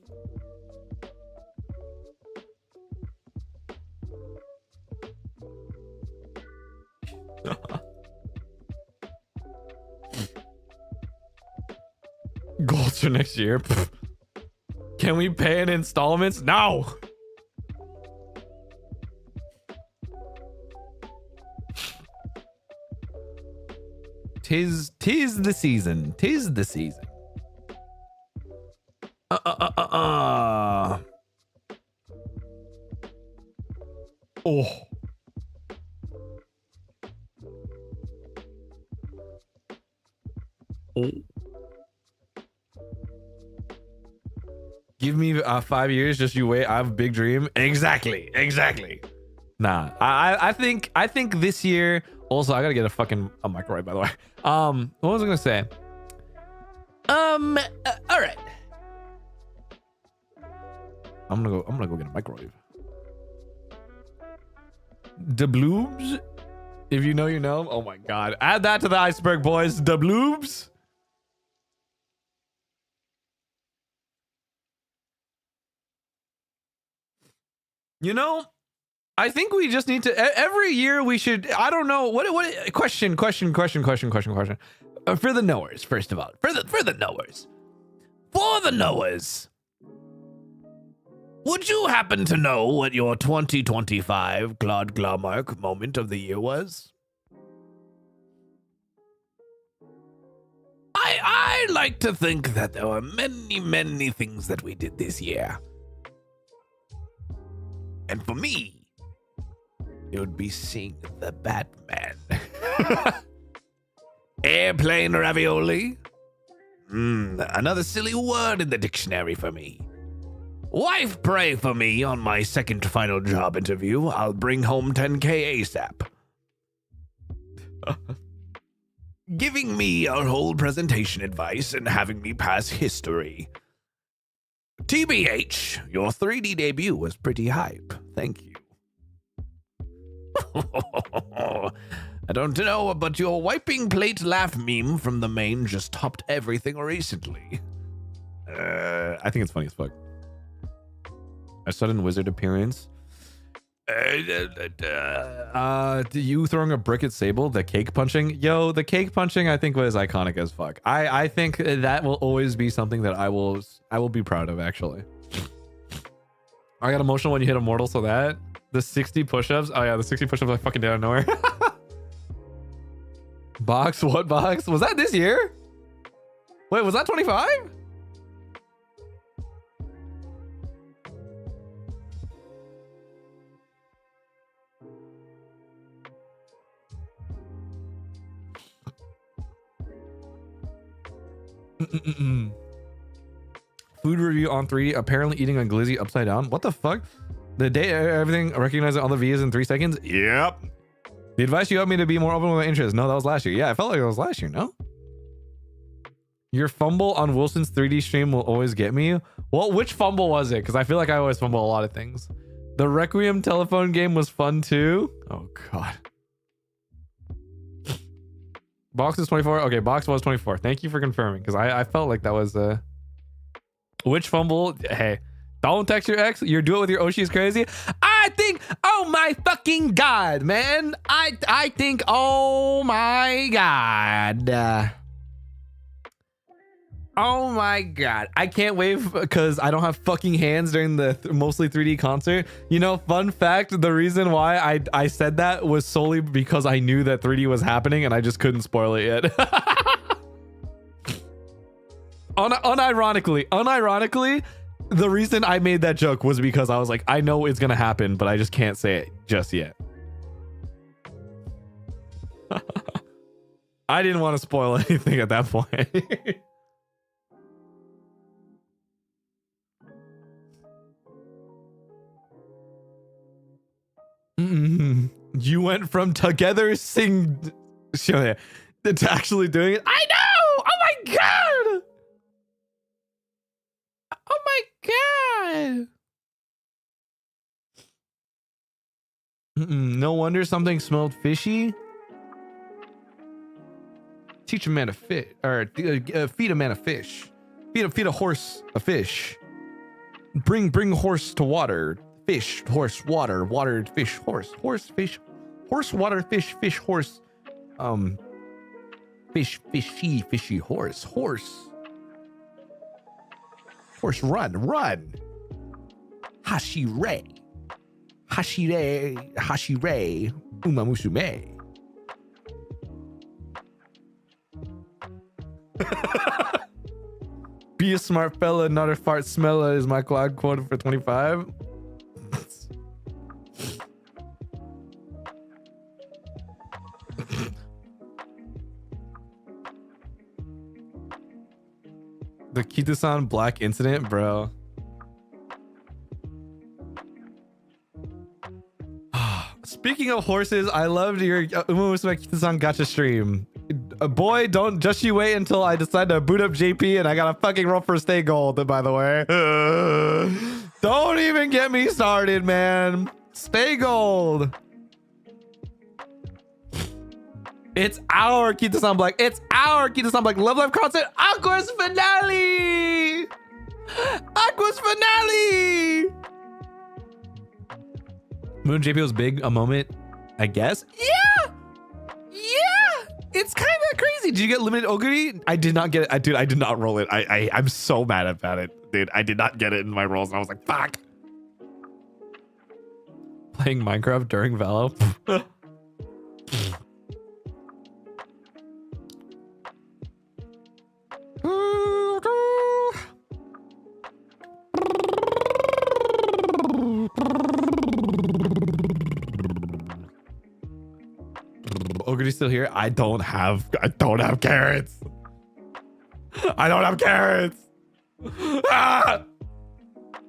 Goals for next year. Can we pay in installments? No. Tis the season. Tis the season. Oh. Oh. Give me 5 years, just you wait. I have a big dream. Exactly. Nah, I think this year. Also, I gotta get a microwave, by the way. What was I gonna say? All right. I'm gonna go get a microwave. Doubloobs, if you know, you know. Oh my god, add that to the iceberg, boys. Doubloobs. You know, I think we just need to, every year we should, I don't know, what question. For the knowers, first of all. For the knowers. Would you happen to know what your 2025 Clawmark moment of the year was? I like to think that there were many things that we did this year. And for me, it would be seeing the Batman. Airplane ravioli? Another silly word in the dictionary for me. Wife, pray for me on my second final job interview. I'll bring home 10K ASAP. Giving me our whole presentation advice and having me pass history. TBH, your 3D debut was pretty hype. Thank you. I don't know, but your wiping plate laugh meme from the main just topped everything recently. I think it's funny as fuck. A sudden wizard appearance. You throwing a brick at Sable, the cake punching. Yo, the cake punching I think was iconic as fuck. I think that will always be something that I will be proud of, actually. I got emotional when you hit Immortal, so that. The 60 push-ups. Oh yeah, the 60 push-ups like fucking down nowhere. Box? What box? Was that this year? Wait, was that 25? Food review on 3D. Apparently eating a glizzy upside down. What the fuck? The day everything recognizing all the V's in 3 seconds. Yep. The advice you helped me to be more open with my interests. No, that was last year. Yeah, I felt like it was last year. No. Your fumble on Wilson's 3D stream will always get me. Well, which fumble was it? Because I feel like I always fumble a lot of things. The Requiem telephone game was fun too. Oh god. Box is 24. Okay, box was 24. Thank you for confirming, because I felt like that was which fumble. Hey, don't text your ex. Your do it with your Oshi is crazy. I think, oh my fucking god, man. I think, oh my god. Oh my god, I can't wait because I don't have fucking hands during the mostly 3D concert. You know, fun fact, the reason why I said that was solely because I knew that 3D was happening and I just couldn't spoil it yet. Unironically, the reason I made that joke was because I was like, I know it's gonna happen, but I just can't say it just yet. I didn't want to spoil anything at that point. You went from together sing to actually doing it. I know. Oh my god. Oh my god. No wonder something smelled fishy. Teach a man to fish, or feed a man a fish. Feed a horse a fish. Bring horse to water. Fish, horse, water, water, fish, horse, fish, horse, water, fish, horse, fishy, horse, run. Hashire, umamusume. Be a smart fella, not a fart smeller is my Claude quote for 25. The Kitasan Black incident, bro. Speaking of horses, I loved your Umumusme Kitasan Gacha stream. Boy, just you wait until I decide to boot up JP and I got a fucking roll for stay gold, by the way. Don't even get me started, man. Stay gold. It's our Kitasan Black. It's our Kitasan Black Love Live concert. Aqua's finale. Aqua's finale. Moon JP was big a moment, I guess. Yeah. It's kind of crazy. Did you get limited Oguri? I did not get it. Dude, I did not roll it. I'm so mad about it. Dude, I did not get it in my rolls. And I was like, fuck. Playing Minecraft during Valo. Ogre's still here. I don't have carrots. I don't have carrots. Ah!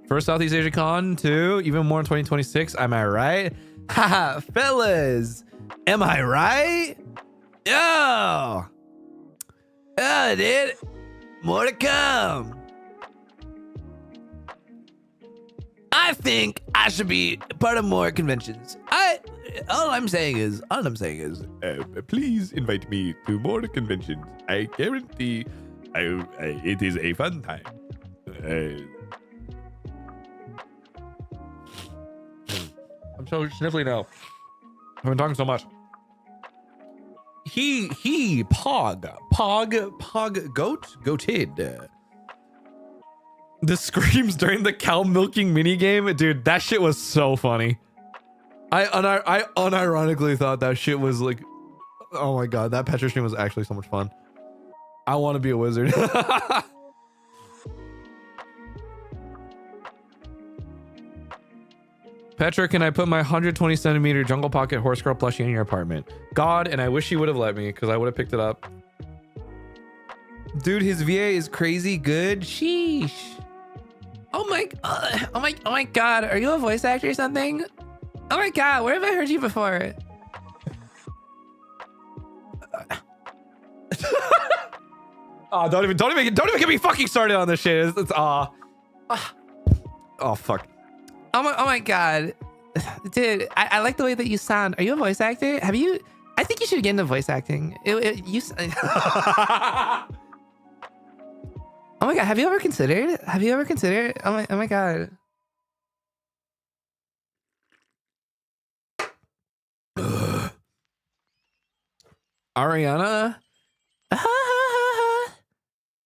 First Southeast Asia Con, too. Even more in 2026. Am I right? Haha, fellas. Am I right? Yo. Oh, dude. More to come. I think I should be part of more conventions. All I'm saying is, please invite me to more conventions. I guarantee it is a fun time. I'm so sniffly now. I've been talking so much. Pog, goated. The screams during the cow milking minigame, dude, that shit was so funny. I unironically thought that shit was like, oh my god, that Petra stream was actually so much fun. I want to be a wizard. Petra, can I put my 120 centimeter jungle pocket horse girl plushie in your apartment? God, and I wish you would have let me because I would have picked it up. Dude, his VA is crazy good. Sheesh. Oh my god, are you a voice actor or something? Oh my god, where have I heard you before? Oh, don't even get me fucking started on this shit. Oh fuck. Oh my god. Dude, I like the way that you sound. Are you a voice actor? I think you should get into voice acting. Oh my god, have you ever considered? Oh my god. Ariana?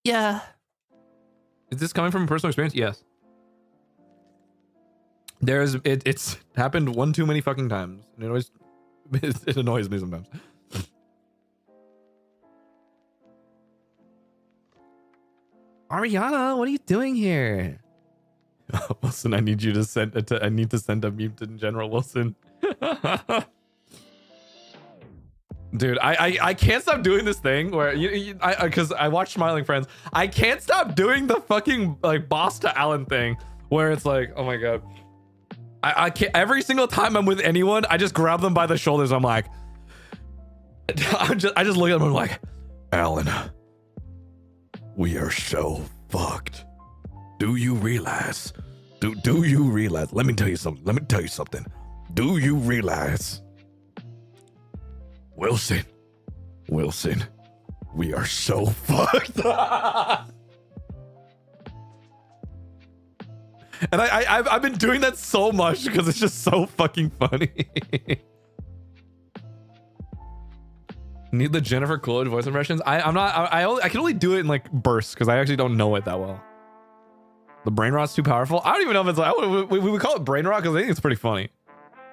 Yeah. Is this coming from a personal experience? Yes. It's happened one too many fucking times. And it always it annoys me sometimes. Ariana, what are you doing here? Wilson, I need you to send it to, I need to send a meme to General Wilson. Dude, I can't stop doing this thing where because I watch Smiling Friends. I can't stop doing the fucking like boss to Alan thing where it's like, oh my god. I can't, every single time I'm with anyone, I just grab them by the shoulders. I'm like, I just look at them and I'm like, Alan, we are so fucked. Do you realize? Do you realize? Let me tell you something. Do you realize? Wilson, we are so fucked. And I've been doing that so much because it's just so fucking funny. Need the Jennifer Coolidge voice impressions? I can only do it in like bursts because I actually don't know it that well. The brain rot's too powerful. I don't even know if it's like we would call it brain rot because I think it's pretty funny.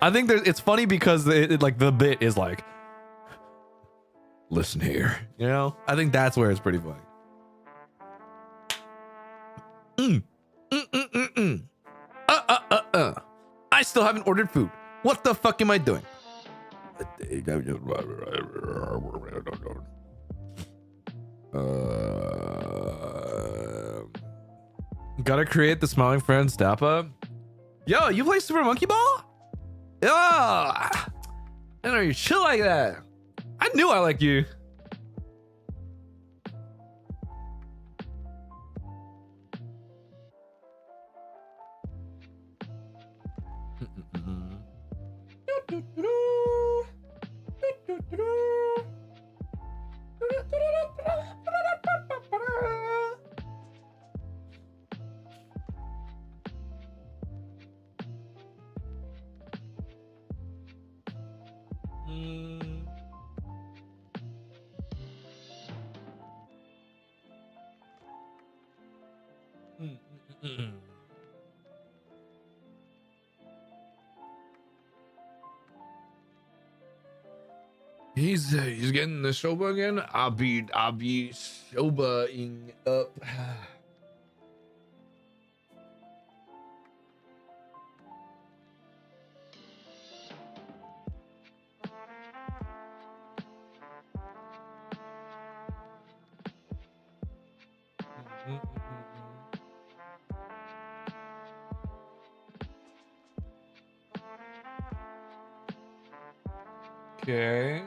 I think it's funny because it like the bit is like, listen here, you know. I think that's where it's pretty funny. I still haven't ordered food. What the fuck am I doing? Gotta create the Smiling Friends step up. Yo, you play Super Monkey Ball? Yeah. I know you chill like that. I knew I liked you. He's getting the soba again. I'll be sobaing up. Okay.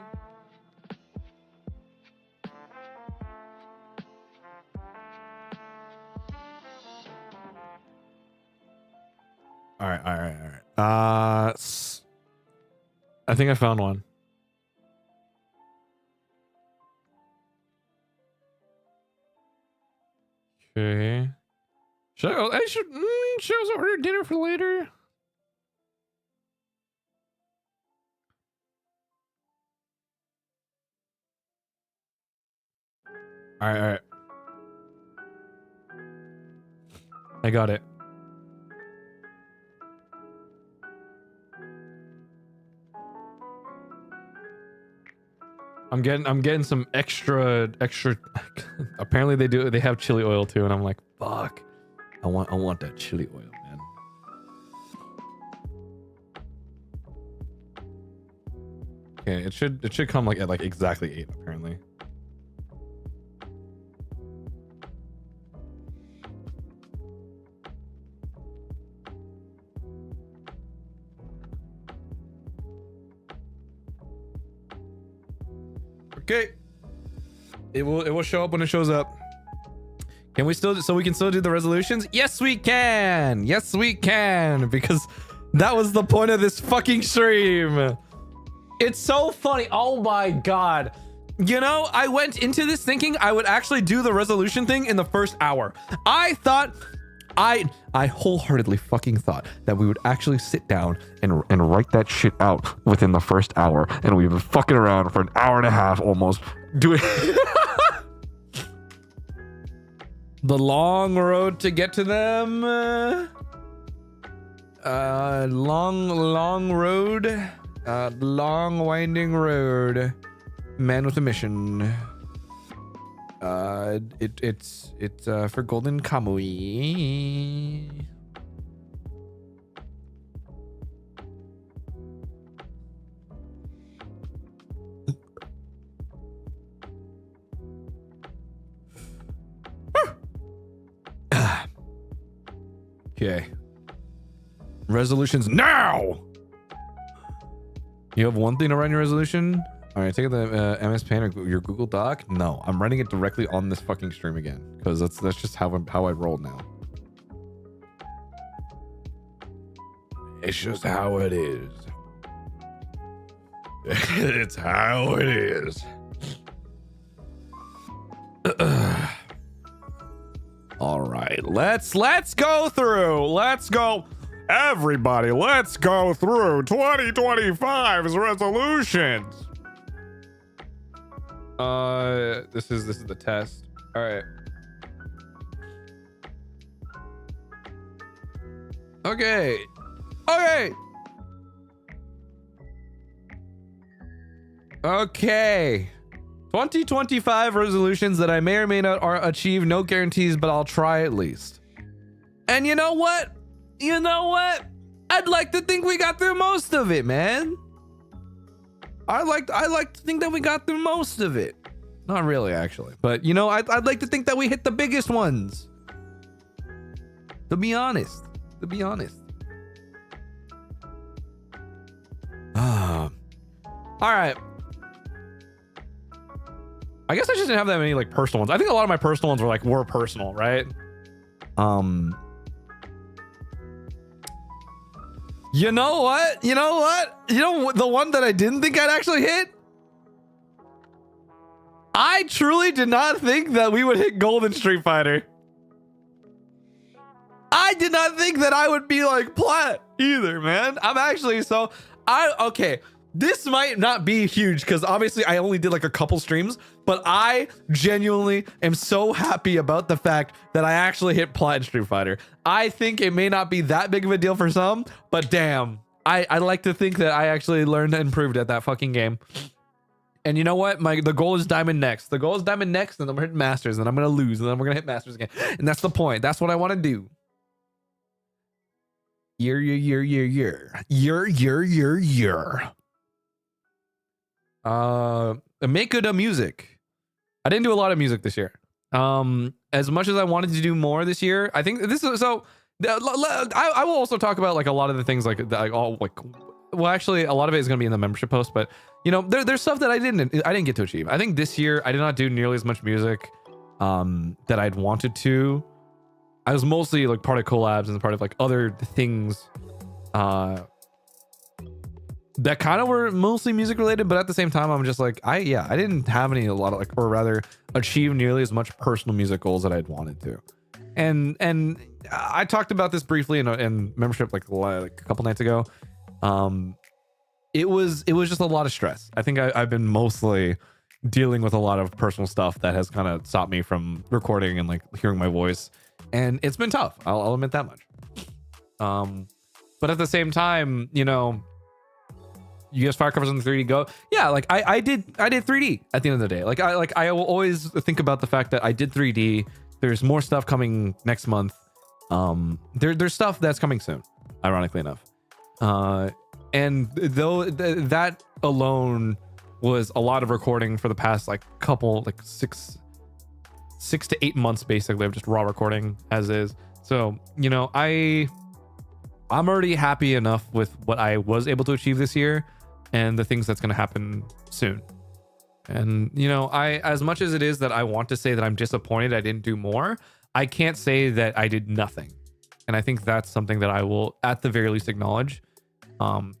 All right. I think I found one. Okay. Should I order dinner for later? All right. I got it. I'm getting some extra. Apparently they have chili oil too, and I'm like, fuck. I want that chili oil, man. Okay, it should come like at like exactly 8 apparently. Okay. It will show up when it shows up. Can we still so we can still do the resolutions? Yes, we can. Yes, we can, because that was the point of this fucking stream. It's so funny. Oh my god. You know, I went into this thinking I would actually do the resolution thing in the first hour. I wholeheartedly fucking thought that we would actually sit down and write that shit out within the first hour, and we've been fucking around for an hour and a half almost doing The long road to get to them. Long road. Long winding road. Man with a mission. It's for Golden Kamui. Okay. Resolutions now. You have one thing to write in your resolution? All right, take the MS Paint or your Google Doc. No, I'm writing it directly on this fucking stream again because that's just how I roll now. It's just how it is. It's how it is. All right, let's go through. Let's go, everybody. Let's go through 2025's resolutions. This is the test. All right. Okay. 2025 resolutions that I may or may not achieve. No guarantees, but I'll try at least. And you know what? I'd like to think we got through most of it, man. I like to think that we got through most of it. Not really, actually. But, I'd like to think that we hit the biggest ones. To be honest. All right. I guess I just didn't have that many like personal ones. I think a lot of my personal ones were personal, right? You know what? The one that I didn't think I'd actually hit? I truly did not think that we would hit gold in Street Fighter. I did not think that I would be like plat either, man. I'm actually okay. This might not be huge because obviously I only did like a couple streams, but I genuinely am so happy about the fact that I actually hit plat in Street Fighter. I think it may not be that big of a deal for some, but damn, I like to think that I actually learned and improved at that fucking game. And you know what? The goal is diamond next. The goal is diamond next, and then I'm gonna hit masters, and then I'm gonna lose, and then we're gonna hit masters again. And that's the point. That's what I want to do. Year. Make good music. I didn't do a lot of music this year. As much as I wanted to do more this year, I think this is so. I will also talk about like a lot of the things like that. Well, actually, a lot of it is going to be in the membership post, but there's stuff that I didn't get to achieve. I think this year I did not do nearly as much music that I'd wanted to. I was mostly like part of collabs and part of like other things that kind of were mostly music related, but at the same time, I'm just like, I didn't have a lot of or rather achieve nearly as much personal music goals that I'd wanted to. And I talked about this briefly in membership like a couple nights ago. It was just a lot of stress. I think I've been mostly dealing with a lot of personal stuff that has kind of stopped me from recording and like hearing my voice. And it's been tough. I'll admit that much. But at the same time, you guys fire covers on the 3D Go. Yeah, like I did 3D at the end of the day. I will always think about the fact that I did 3D. There's more stuff coming next month. There's stuff that's coming soon, ironically enough. And though that alone was a lot of recording for the past couple 6 to 8 months basically of just raw recording as is. So, I'm already happy enough with what I was able to achieve this year and the things that's going to happen soon. And, as much as it is that I want to say that I'm disappointed I didn't do more, I can't say that I did nothing. And I think that's something that I will at the very least acknowledge.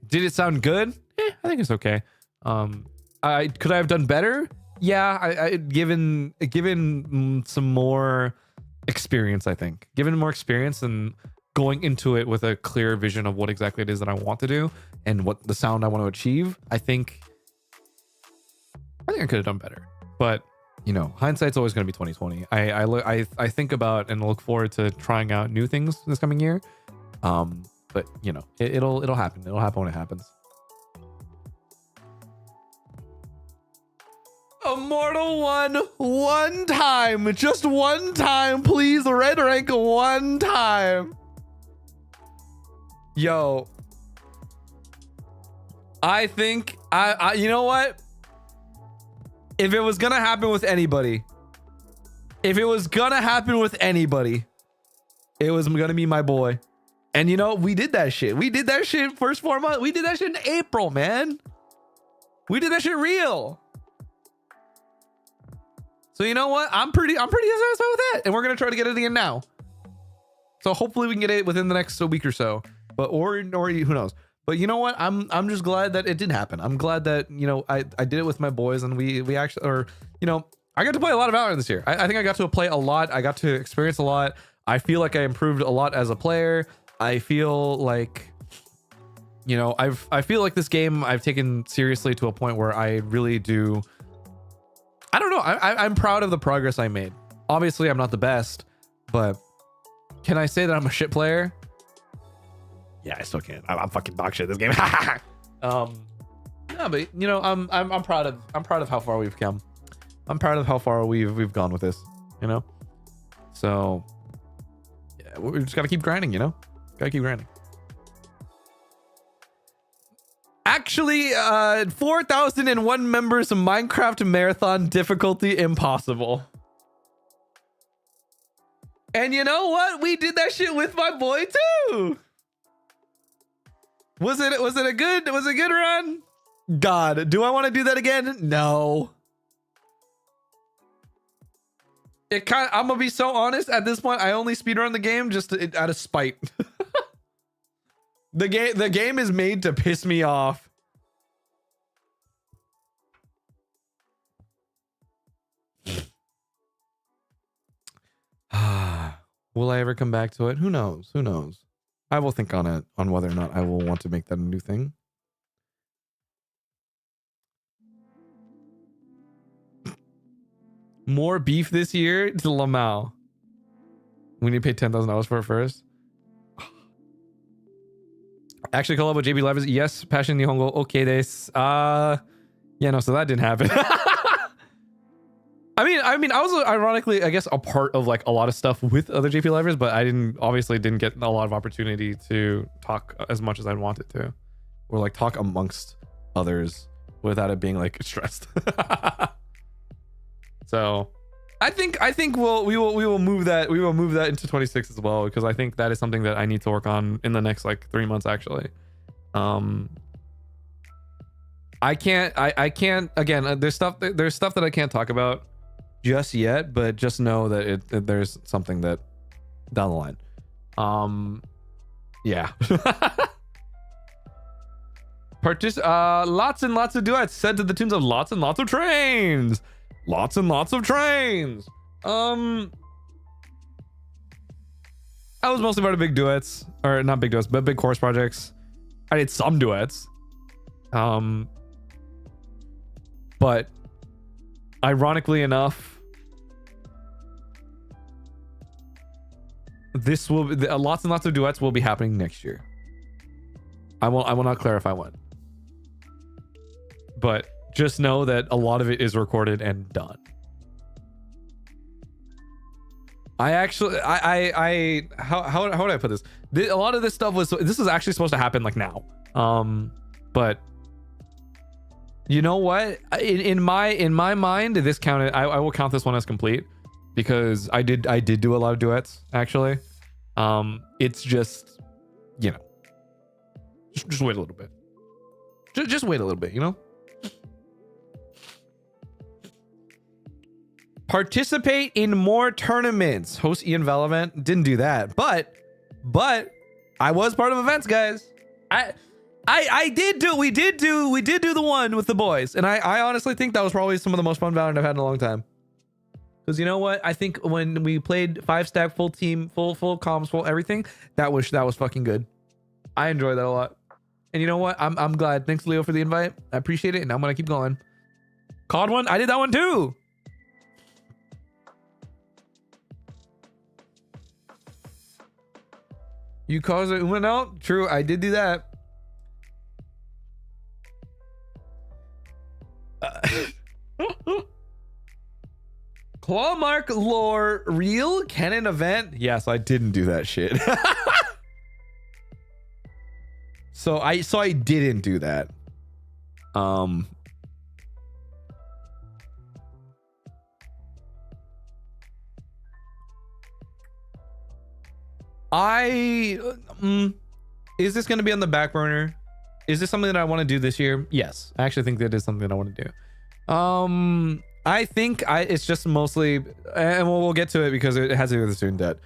Did it sound good? I think it's okay. Could I have done better? Yeah, I given some more experience, I think. Given more experience and going into it with a clear vision of what exactly it is that I want to do and what the sound I want to achieve, I think I could have done better. But you know, hindsight's always going to be 2020. I think about and look forward to trying out new things this coming year. But you know, it'll happen. It'll happen when it happens. Immortal one time, just one time, please. Red rank one time. Yo, I think I you know what? If it was gonna happen with anybody, it was gonna be my boy. And you know, we did that shit. We did that shit first 4 months. We did that shit in April, man. We did that shit real. So you know what? I'm pretty satisfied with that. And we're gonna try to get it again now. So hopefully we can get it within the next week or so. But or who knows? But you know what? I'm just glad that it did happen. I'm glad that, you know, I did it with my boys and we actually, or you know, I got to play a lot of Valorant this year. I think I got to play a lot. I got to experience a lot. I feel like I improved a lot as a player. I feel like, you know, I feel like this game I've taken seriously to a point where I really do. I don't know. I'm proud of the progress I made. Obviously, I'm not the best, but can I say that I'm a shit player? Yeah, I still can. I'm fucking dog shit this game. No, but you know, I'm proud of how far we've come. I'm proud of how far we've gone with this. You know, so yeah, we just gotta keep grinding. You know, gotta keep grinding. Actually, 4,001 members of Minecraft Marathon difficulty impossible. And you know what? We did that shit with my boy too. Was it a good run? God, do I want to do that again? No. I'm gonna be so honest. At this point, I only speedrun the game just out of spite. The game is made to piss me off. Will I ever come back to it? Who knows? Who knows? I will think on it, on whether or not I will want to make that a new thing. More beef this year to Lamau. We need to pay $10,000 for it first. Actually, collab with JB Live is yes, passion Nihongo okay desu. Yeah, no, so that didn't happen. I mean, I was ironically, I guess, a part of like a lot of stuff with other JP Livers, but I obviously didn't get a lot of opportunity to talk as much as I wanted to, or like talk amongst others without it being like stressed. So, I think we will move that into 26 as well, because I think that is something that I need to work on in the next like 3 months actually. I can't again, there's stuff that I can't talk about just yet, but just know that there's something that down the line. Yeah. Lots and lots of duets said to the tunes of lots and lots of trains. Lots and lots of trains. I was mostly part of big duets, or not big duets, but big chorus projects. I did some duets. But ironically enough, this will be, lots and lots of duets will be happening next year. I will not clarify when, but just know that a lot of it is recorded and done. I actually, how would I put this? A lot of this stuff this was actually supposed to happen like now. But you know what? In my mind, this counted. I will count this one as complete because I did do a lot of duets actually. It's just, you know, just wait a little bit. Just wait a little bit, you know. Participate in more tournaments. Host Ian Valorant. Didn't do that, but I was part of events, guys. I did do. We did do the one with the boys, and I honestly think that was probably some of the most fun Valorant I've had in a long time. Because you know what? I think when we played 5-stack, full team, full comms, full everything, that was fucking good. I enjoyed that a lot. And you know what? I'm glad. Thanks, Leo, for the invite. I appreciate it, and I'm gonna keep going. COD one, I did that one too. You caused it went out. True, I did do that. Clawmark lore real canon event. Yes, I didn't do that shit. So I didn't do that. Is this going to be on the back burner? Is this something that I want to do this year? Yes, I actually think that is something that I want to do. I think it's just mostly, and we'll get to it because it has to do with the student debt.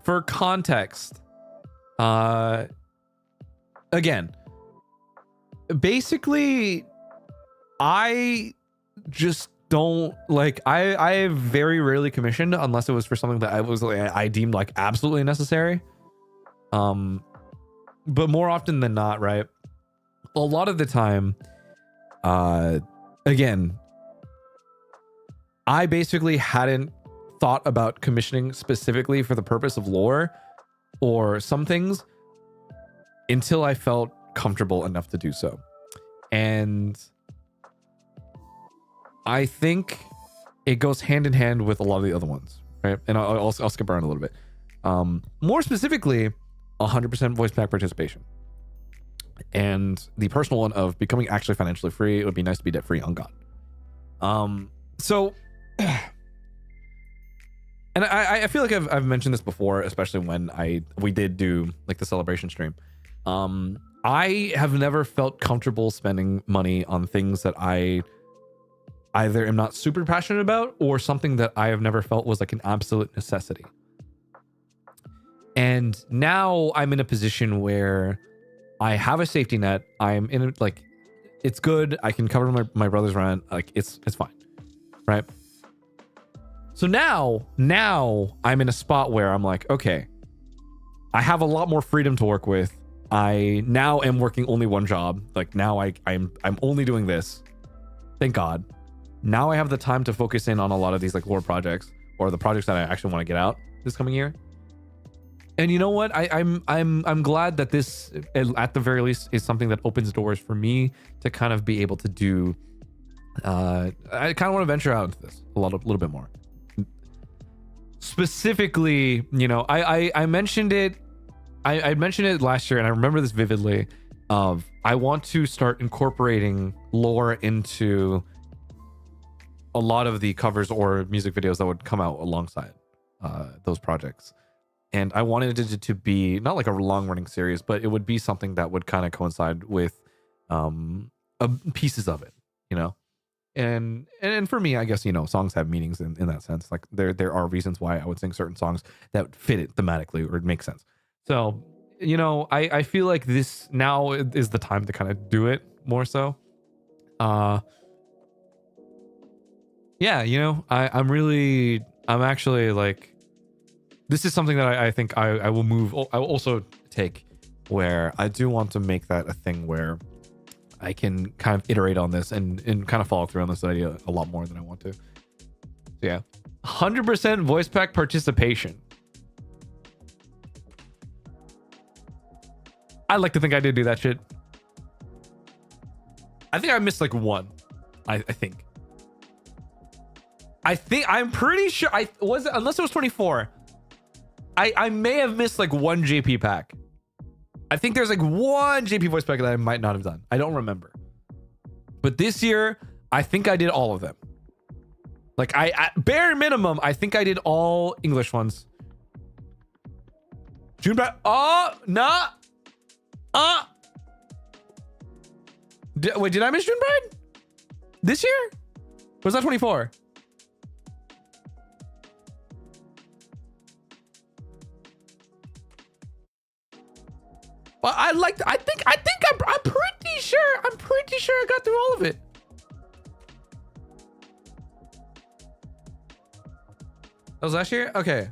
For context, again, basically, I just don't like, I very rarely commissioned unless it was for something that I deemed like absolutely necessary. But more often than not, right? A lot of the time, again, I basically hadn't thought about commissioning specifically for the purpose of lore or some things until I felt comfortable enough to do so. And I think it goes hand in hand with a lot of the other ones, right? And I'll skip around a little bit. More specifically, 100% voice pack participation. And the personal one of becoming actually financially free. It would be nice to be debt free on God. So, and I feel like I've mentioned this before, especially when we did do like the celebration stream. I have never felt comfortable spending money on things that I either am not super passionate about or something that I have never felt was like an absolute necessity. And now I'm in a position where I have a safety net. I'm in it, like, it's good. I can cover my brother's rent. Like, it's fine, right? So now I'm in a spot where I'm like, okay, I have a lot more freedom to work with. I now am working only one job. Like now I'm only doing this. Thank God. Now I have the time to focus in on a lot of these like lore projects or the projects that I actually want to get out this coming year. And you know what? I'm glad that this, at the very least, is something that opens doors for me to kind of be able to do. I kind of want to venture out into this a little bit more. Specifically, you know, I mentioned it. I mentioned it last year, and I remember this vividly. Of I want to start incorporating lore into a lot of the covers or music videos that would come out alongside those projects. And I wanted it to be not like a long running series, but it would be something that would kind of coincide with pieces of it, you know? And for me, I guess, you know, songs have meanings in that sense. Like there are reasons why I would sing certain songs that fit it thematically or make sense. So, you know, I feel like this now is the time to kind of do it more so. Yeah, you know, I'm actually like, this is something that I think I will move. I will also take where I do want to make that a thing where I can kind of iterate on this and kind of follow through on this idea a lot more than I want to. So yeah, 100% voice pack participation. I like to think I did do that shit. I think I missed like one. I think I'm pretty sure I was, unless it was 24. I may have missed like one JP pack. I think there's like one JP voice pack that I might not have done. I don't remember. But this year, I think I did all of them. Like I bare minimum, I think I did all English ones. June pack. Oh, nah. Wait, did I miss June Bride? This year? Or was that 24? Well, I'm pretty sure I got through all of it. That was last year? Okay.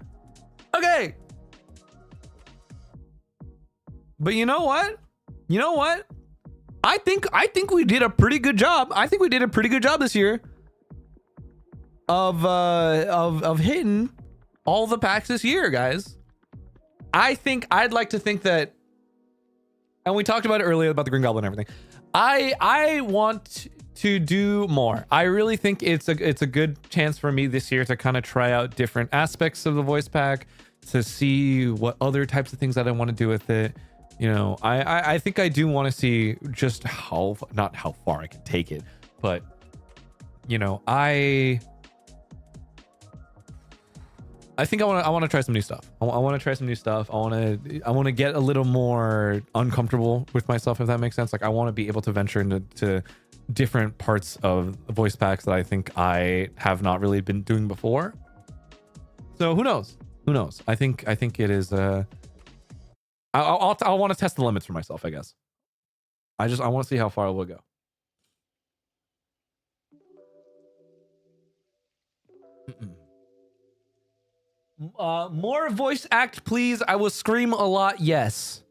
But you know what? I think we did a pretty good job. I think we did a pretty good job this year. of hitting all the packs this year, guys. I'd like to think that, and we talked about it earlier about the Green Goblin and everything. I want to do more. I really think it's a good chance for me this year to kind of try out different aspects of the voice pack, to see what other types of things that I want to do with it. You know, I think I do want to see just not how far I can take it, but you know, I think I want to try some new stuff. I want to try some new stuff. I want to get a little more uncomfortable with myself, if that makes sense. Like, I want to be able to venture into different parts of the voice packs that I think I have not really been doing before. So who knows? Who knows? I think it is. I'll want to test the limits for myself, I guess. I want to see how far it will go. More voice act, please. I will scream a lot. Yes.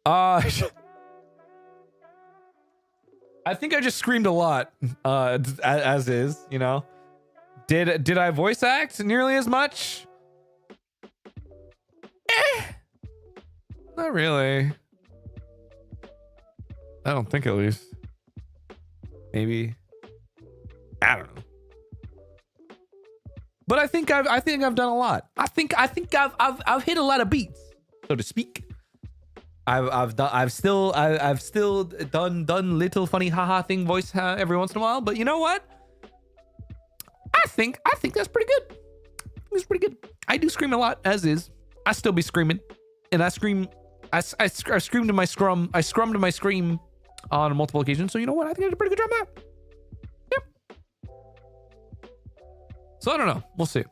I think I just screamed a lot. As is, you know. Did I voice act nearly as much? Not really. I don't think, at least. Maybe. I don't know. But I think I've done a lot. I think I've hit a lot of beats, so to speak. I've still done little funny haha thing voice every once in a while. But you know what? I think that's pretty good. It's pretty good. I do scream a lot, as is. I still be screaming, and I scream. I screamed to my scrum. I scrummed my scream on multiple occasions. So you know what? I think I did a pretty good job of that. So I don't know. We'll see.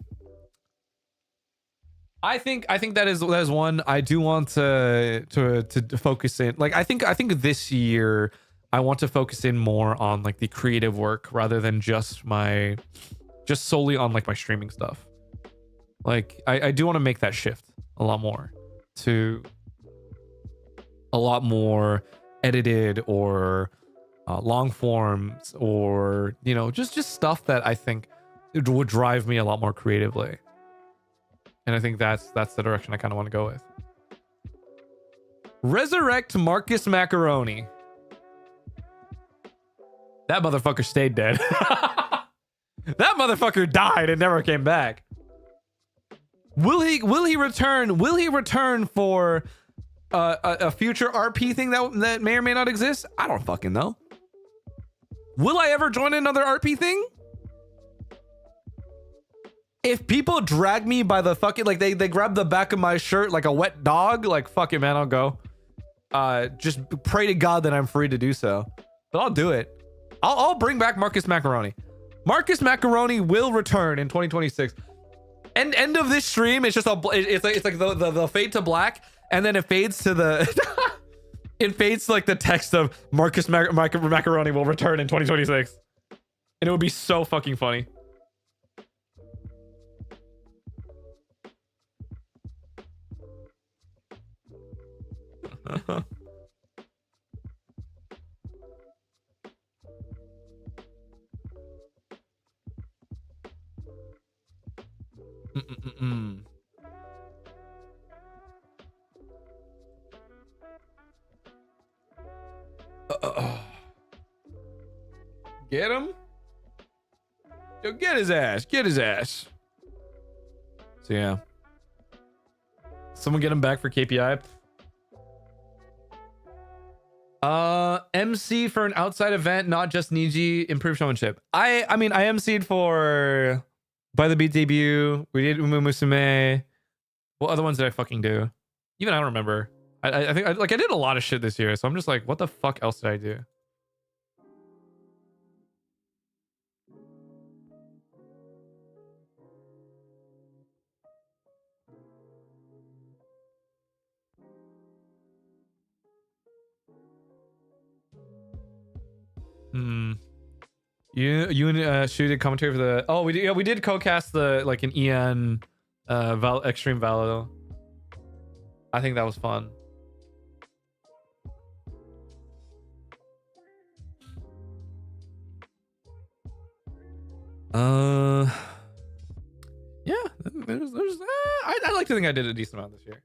I think that is one. I do want to focus in. Like, I think this year I want to focus in more on like the creative work rather than just solely on like my streaming stuff. Like, I do want to make that shift a lot more to a lot more edited or long forms, or you know, just stuff that I think it would drive me a lot more creatively. And I think that's the direction I kind of want to go with. Resurrect Marcus Macaroni. That motherfucker stayed dead. That motherfucker died and never came back. Will he return? Will he return for a future RP thing that may or may not exist? I don't fucking know. Will I ever join another RP thing? If people drag me by the fucking, like, they grab the back of my shirt like a wet dog, like, fuck it, man, I'll go. Just pray to God that I'm free to do so. But I'll do it. I'll bring back Marcus Macaroni. Marcus Macaroni will return in 2026. End of this stream, it's just it's like the fade to black, and then it fades to the it fades to like the text of Marcus Macaroni will return in 2026. And it would be so fucking funny. Get him? Yo, get his ass. Get his ass. So yeah. Someone get him back for KPI. MC for an outside event, not just Niji, improve showmanship. I mean, I MC'd for By the Beat debut. We did Umu Musume. What other ones did I fucking do? Even I don't remember. I think I did a lot of shit this year, so I'm just like, what the fuck else did I do? You and Shu did commentary for the we did co-cast the like an EN Extreme Valo. I think that was fun. Yeah, I like to think I did a decent amount this year.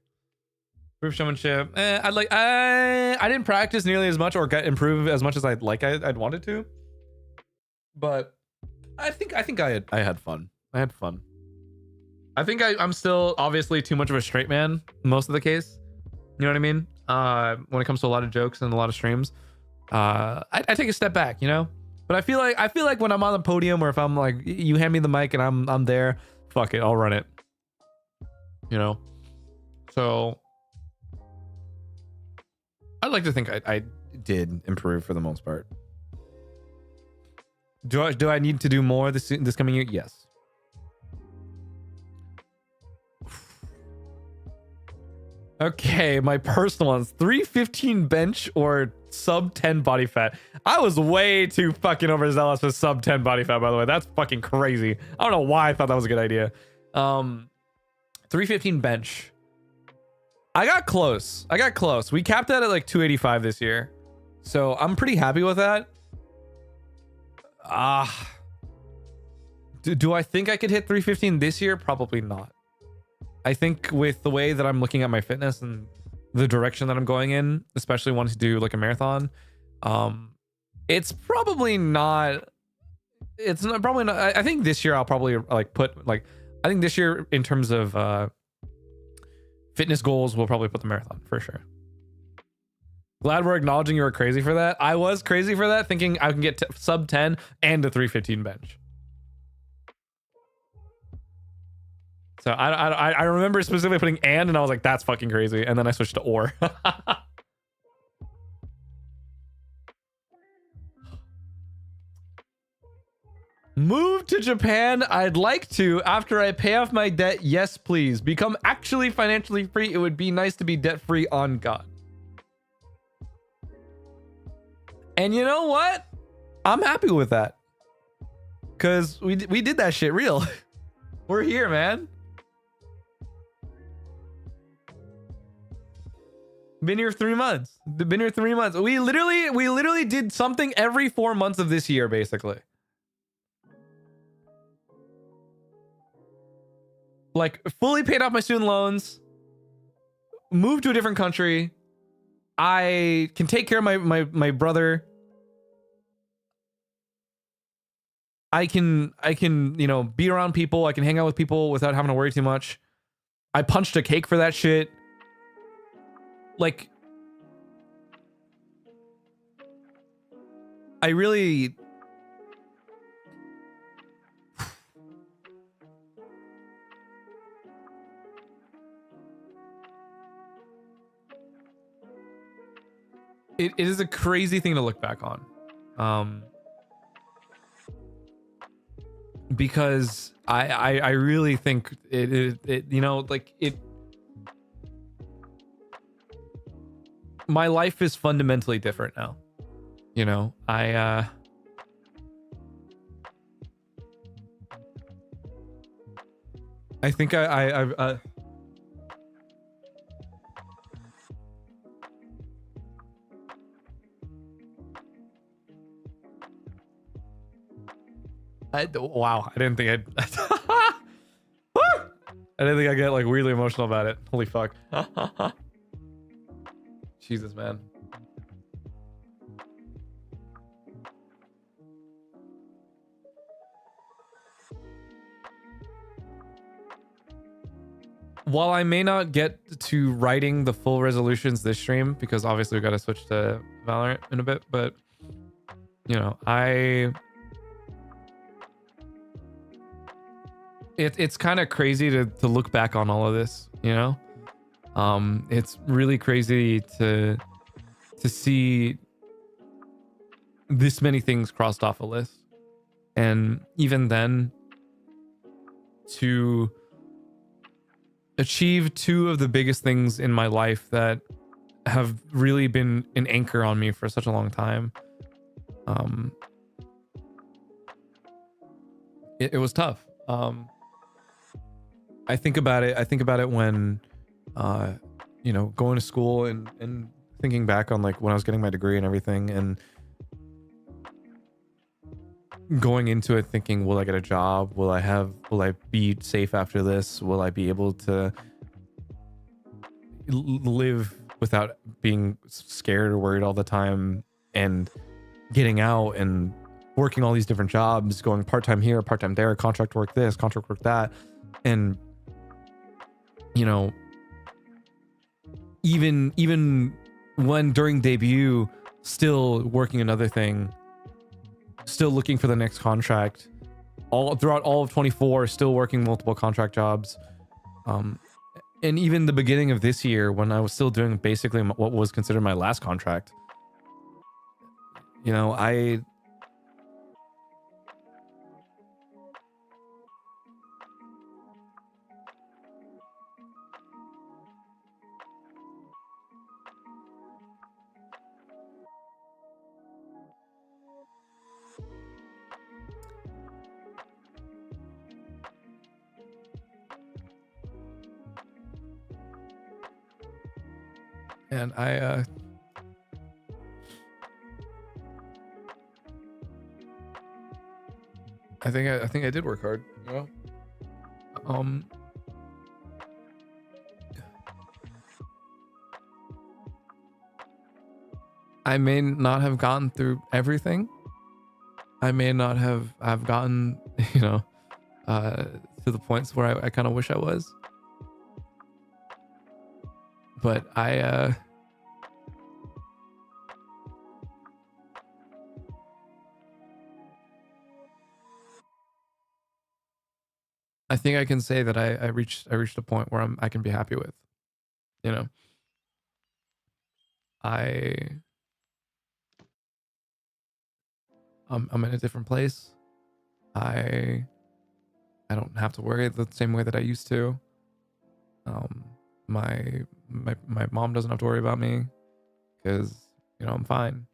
Proof showmanship. I didn't practice nearly as much or improve as much as I'd wanted to. But I think I had fun. I had fun. I think I'm still obviously too much of a straight man most of the case. You know what I mean? When it comes to a lot of jokes and a lot of streams, I take a step back, you know. But I feel like when I'm on the podium, or if I'm like, you hand me the mic and I'm there, fuck it, I'll run it. You know. So I'd like to think I did improve for the most part. Do I need to do more this coming year? Yes. Okay, my personal ones. 315 bench or sub 10 body fat. I was way too fucking overzealous with sub 10 body fat, by the way. That's fucking crazy. I don't know why I thought that was a good idea. 315 bench. I got close. We capped that at like 285 this year. So I'm pretty happy with that. Do I think I could hit 315 this year? Probably not. I think with the way that I'm looking at my fitness and the direction that I'm going in, especially wanting to do like a marathon, it's probably not. It's not probably not. I think this year I'll probably like put like. I think this year in terms of fitness goals, we'll probably put the marathon for sure. Glad we're acknowledging you were crazy for that. I was crazy for that, thinking I can get to sub 10 and a 315 bench. So I remember specifically putting and I was like, that's fucking crazy. And then I switched to or. Move to Japan. I'd like to after I pay off my debt. Yes, please. Become actually financially free. It would be nice to be debt free on God. And you know what? I'm happy with that. Because we did that shit real. We're here, man. Been here 3 months. We literally did something every 4 months of this year, basically. Like, fully paid off my student loans. Moved to a different country. I can take care of my brother. I can, you know, be around people. I can hang out with people without having to worry too much. I punched a cake for that shit. Like, I really... It is a crazy thing to look back on. Because I really think it you know, like it... My life is fundamentally different now. You know, I think I've wow, I didn't think I didn't think I'd get like weirdly emotional about it. Holy fuck. Jesus, man. While I may not get to writing the full resolutions this stream, because obviously we got to switch to Valorant in a bit, but you know, it's kind of crazy to look back on all of this, you know. It's really crazy to see this many things crossed off a list, and even then to achieve two of the biggest things in my life that have really been an anchor on me for such a long time. It was tough. I think about it when you know, going to school and thinking back on like when I was getting my degree and everything, and going into it thinking, will I get a job? Will I be safe after this? Will I be able to live without being scared or worried all the time, and getting out and working all these different jobs, going part-time here, part-time there, contract work this, contract work that. And, you know, even when during debut, still working another thing, still looking for the next contract, all throughout all of 24, still working multiple contract jobs. And even the beginning of this year, when I was still doing basically what was considered my last contract, you know, I I think I did work hard, you know. I may not have gotten through everything. I may not have gotten, you know, to the points where I kind of wish I was. But I think I can say that I reached a point where I can be happy with, you know. I'm in a different place. I don't have to worry the same way that I used to. My mom doesn't have to worry about me because, you know, I'm fine.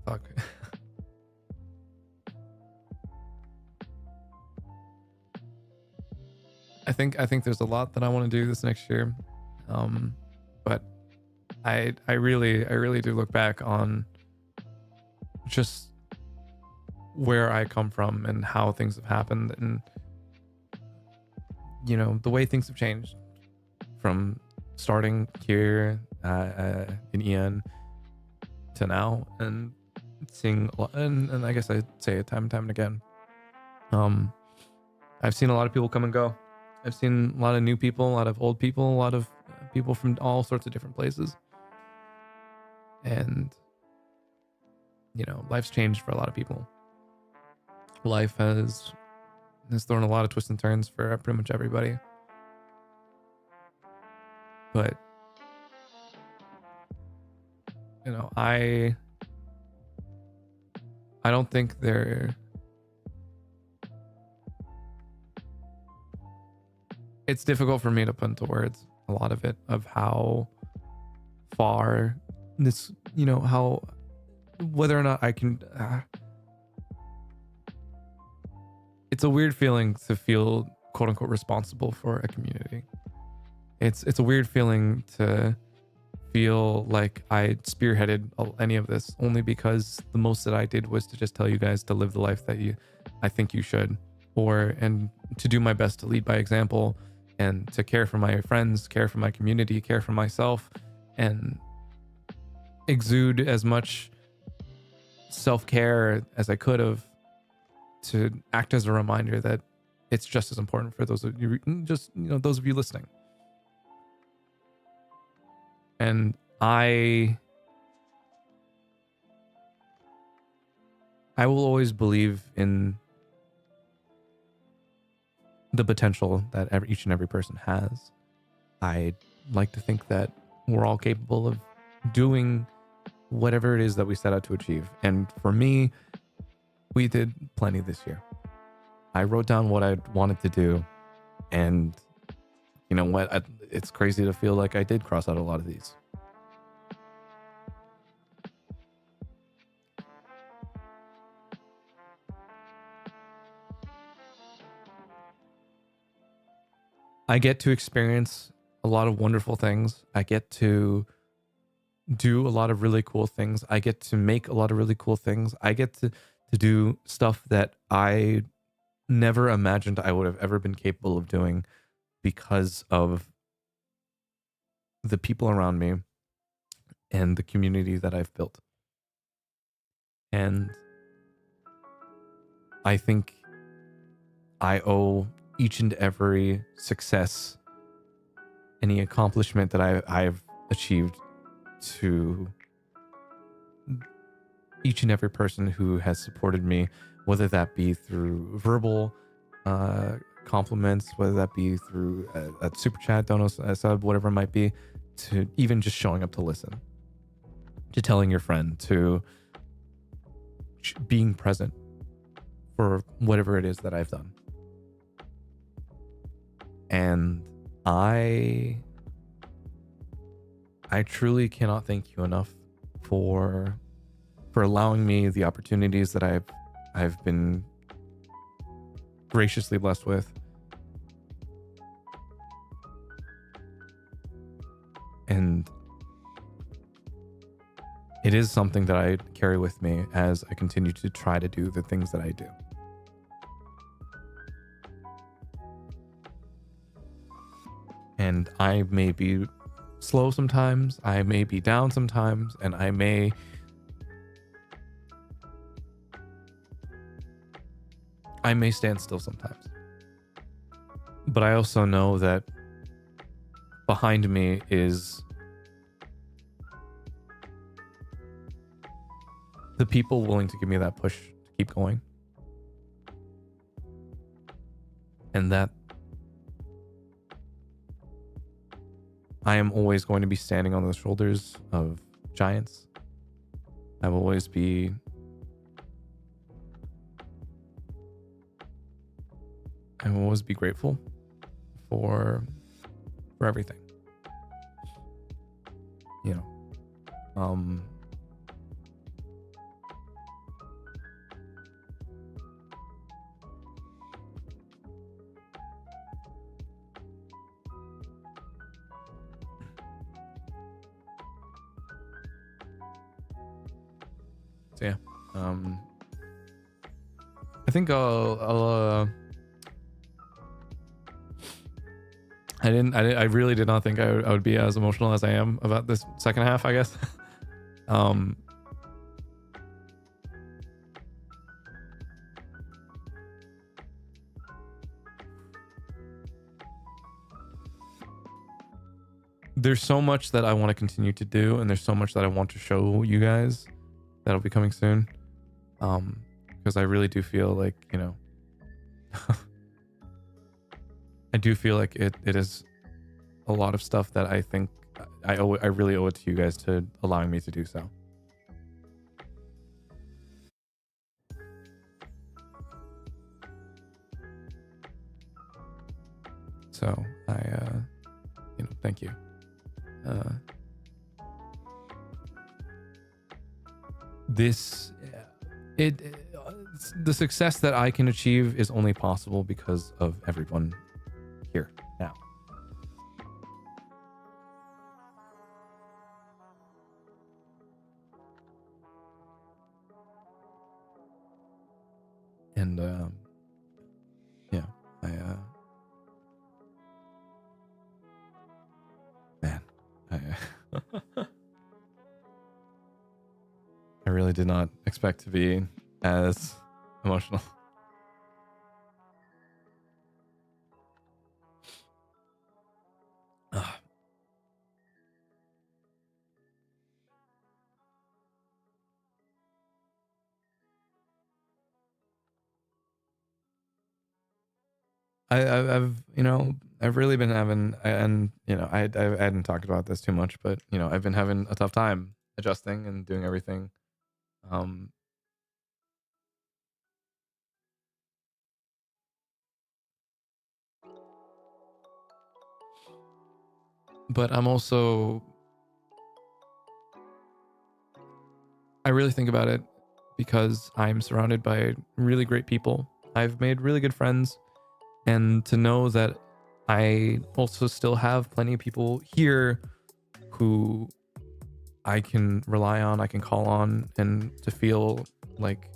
Fuck. I think there's a lot that I want to do this next year. But I really do look back on just where I come from and how things have happened, and, you know, the way things have changed from starting here in EN to now, and seeing, and I guess I say it time and time again. I've seen a lot of people come and go. I've seen a lot of new people, a lot of old people, a lot of people from all sorts of different places. And, you know, life's changed for a lot of people. Life has thrown a lot of twists and turns for pretty much everybody. But, you know, I don't think it's difficult for me to put into words a lot of it, of how far this, you know, how, whether or not I can, it's a weird feeling to feel quote unquote responsible for a community. It's a weird feeling to feel like I spearheaded any of this, only because the most that I did was to just tell you guys to live the life that I think you should, and to do my best to lead by example, and to care for my friends, care for my community, care for myself, and exude as much self-care as I could have, to act as a reminder that it's just as important for those of you, just, you know, those of you listening. And I will always believe in the potential that each and every person has. I like to think that we're all capable of doing whatever it is that we set out to achieve. And for me, we did plenty this year. I wrote down what I wanted to do, and you know what? It's crazy to feel like I did cross out a lot of these. I get to experience a lot of wonderful things. I get to do a lot of really cool things. I get to make a lot of really cool things. I get to do stuff that I never imagined I would have ever been capable of doing because of the people around me and the community that I've built. And I think I owe each and every success, any accomplishment that I've achieved, to each and every person who has supported me, whether that be through verbal compliments, whether that be through a super chat, donos, a sub, whatever it might be, to even just showing up to listen, to telling your friend, to being present for whatever it is that I've done. And I truly cannot thank you enough for allowing me the opportunities that I've been graciously blessed with. And it is something that I carry with me as I continue to try to do the things that I do. And I may be slow sometimes, I may be down sometimes, and I may stand still sometimes. But I also know that behind me is the people willing to give me that push to keep going. And that I am always going to be standing on the shoulders of giants. I will always be grateful for everything. You know. So yeah, I think I really did not think I would be as emotional as I am about this second half, I guess. There's so much that I want to continue to do, and there's so much that I want to show you guys that'll be coming soon. Because I really do feel like, you know, I do feel like it is a lot of stuff that I think I really owe it to you guys to allowing me to do so. So you know, thank you. The success that I can achieve is only possible because of everyone here now. And yeah, I really did not expect to be as emotional. I've you know, I've really been having, and you know, I hadn't talked about this too much, but you know, I've been having a tough time adjusting and doing everything. but I'm also, I really think about it because I'm surrounded by really great people. I've made really good friends, and to know that I also still have plenty of people here who I can rely on, I can call on, and to feel like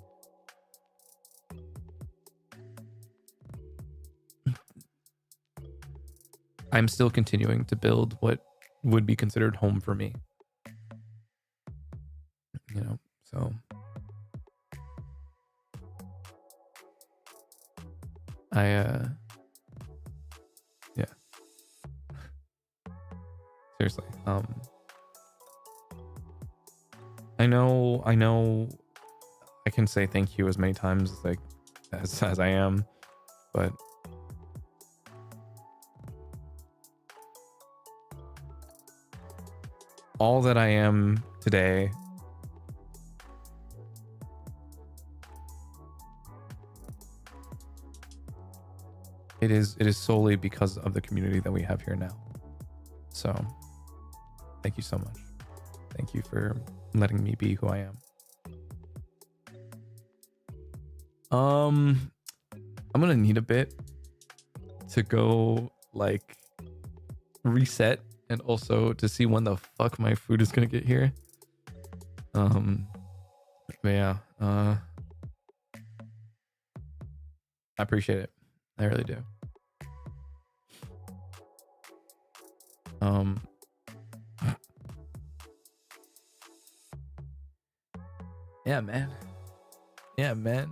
I'm still continuing to build what would be considered home for me. You know, so yeah. Seriously. I know I can say thank you as many times as I am, but all that I am today it is solely because of the community that we have here now. So thank you so much. Thank you for letting me be who I am. I'm gonna need a bit to go like reset, and also to see when the fuck my food is gonna get here. But yeah, I appreciate it. I really do. Yeah, man.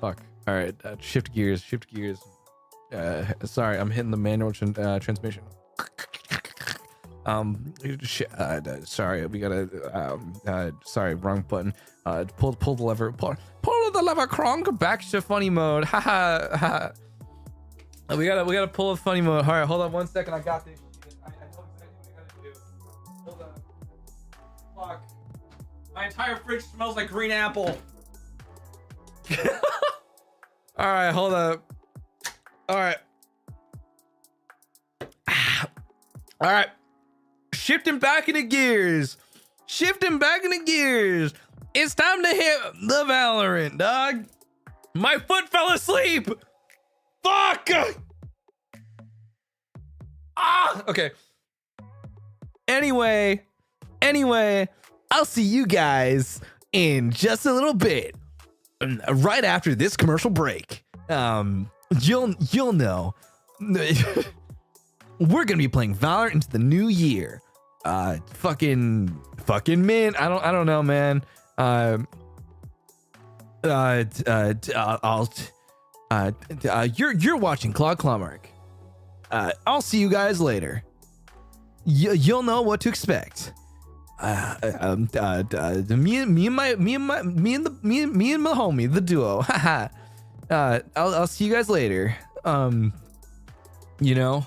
Fuck. All right, shift gears. Sorry, I'm hitting the manual transmission. Sorry, we gotta sorry, wrong button. Pull the lever. Pull the lever, Kronk. Back to funny mode. Haha. We gotta pull a funny mode. All right, hold on 1 second. I got this. I know exactly what I gotta do. Hold on. Fuck. My entire fridge smells like green apple. All right, hold up. All right. All right. Shifting back into gears. It's time to hit the Valorant, dog. My foot fell asleep. Fuck. Okay. Anyway, I'll see you guys in just a little bit. Right after this commercial break. You'll know. We're gonna be playing Valorant into the new year. Fucking mint. I don't know, man. You're watching Clawmark. I'll see you guys later. You'll know what to expect. Me and my homie, the duo. Haha. I'll see you guys later. You know.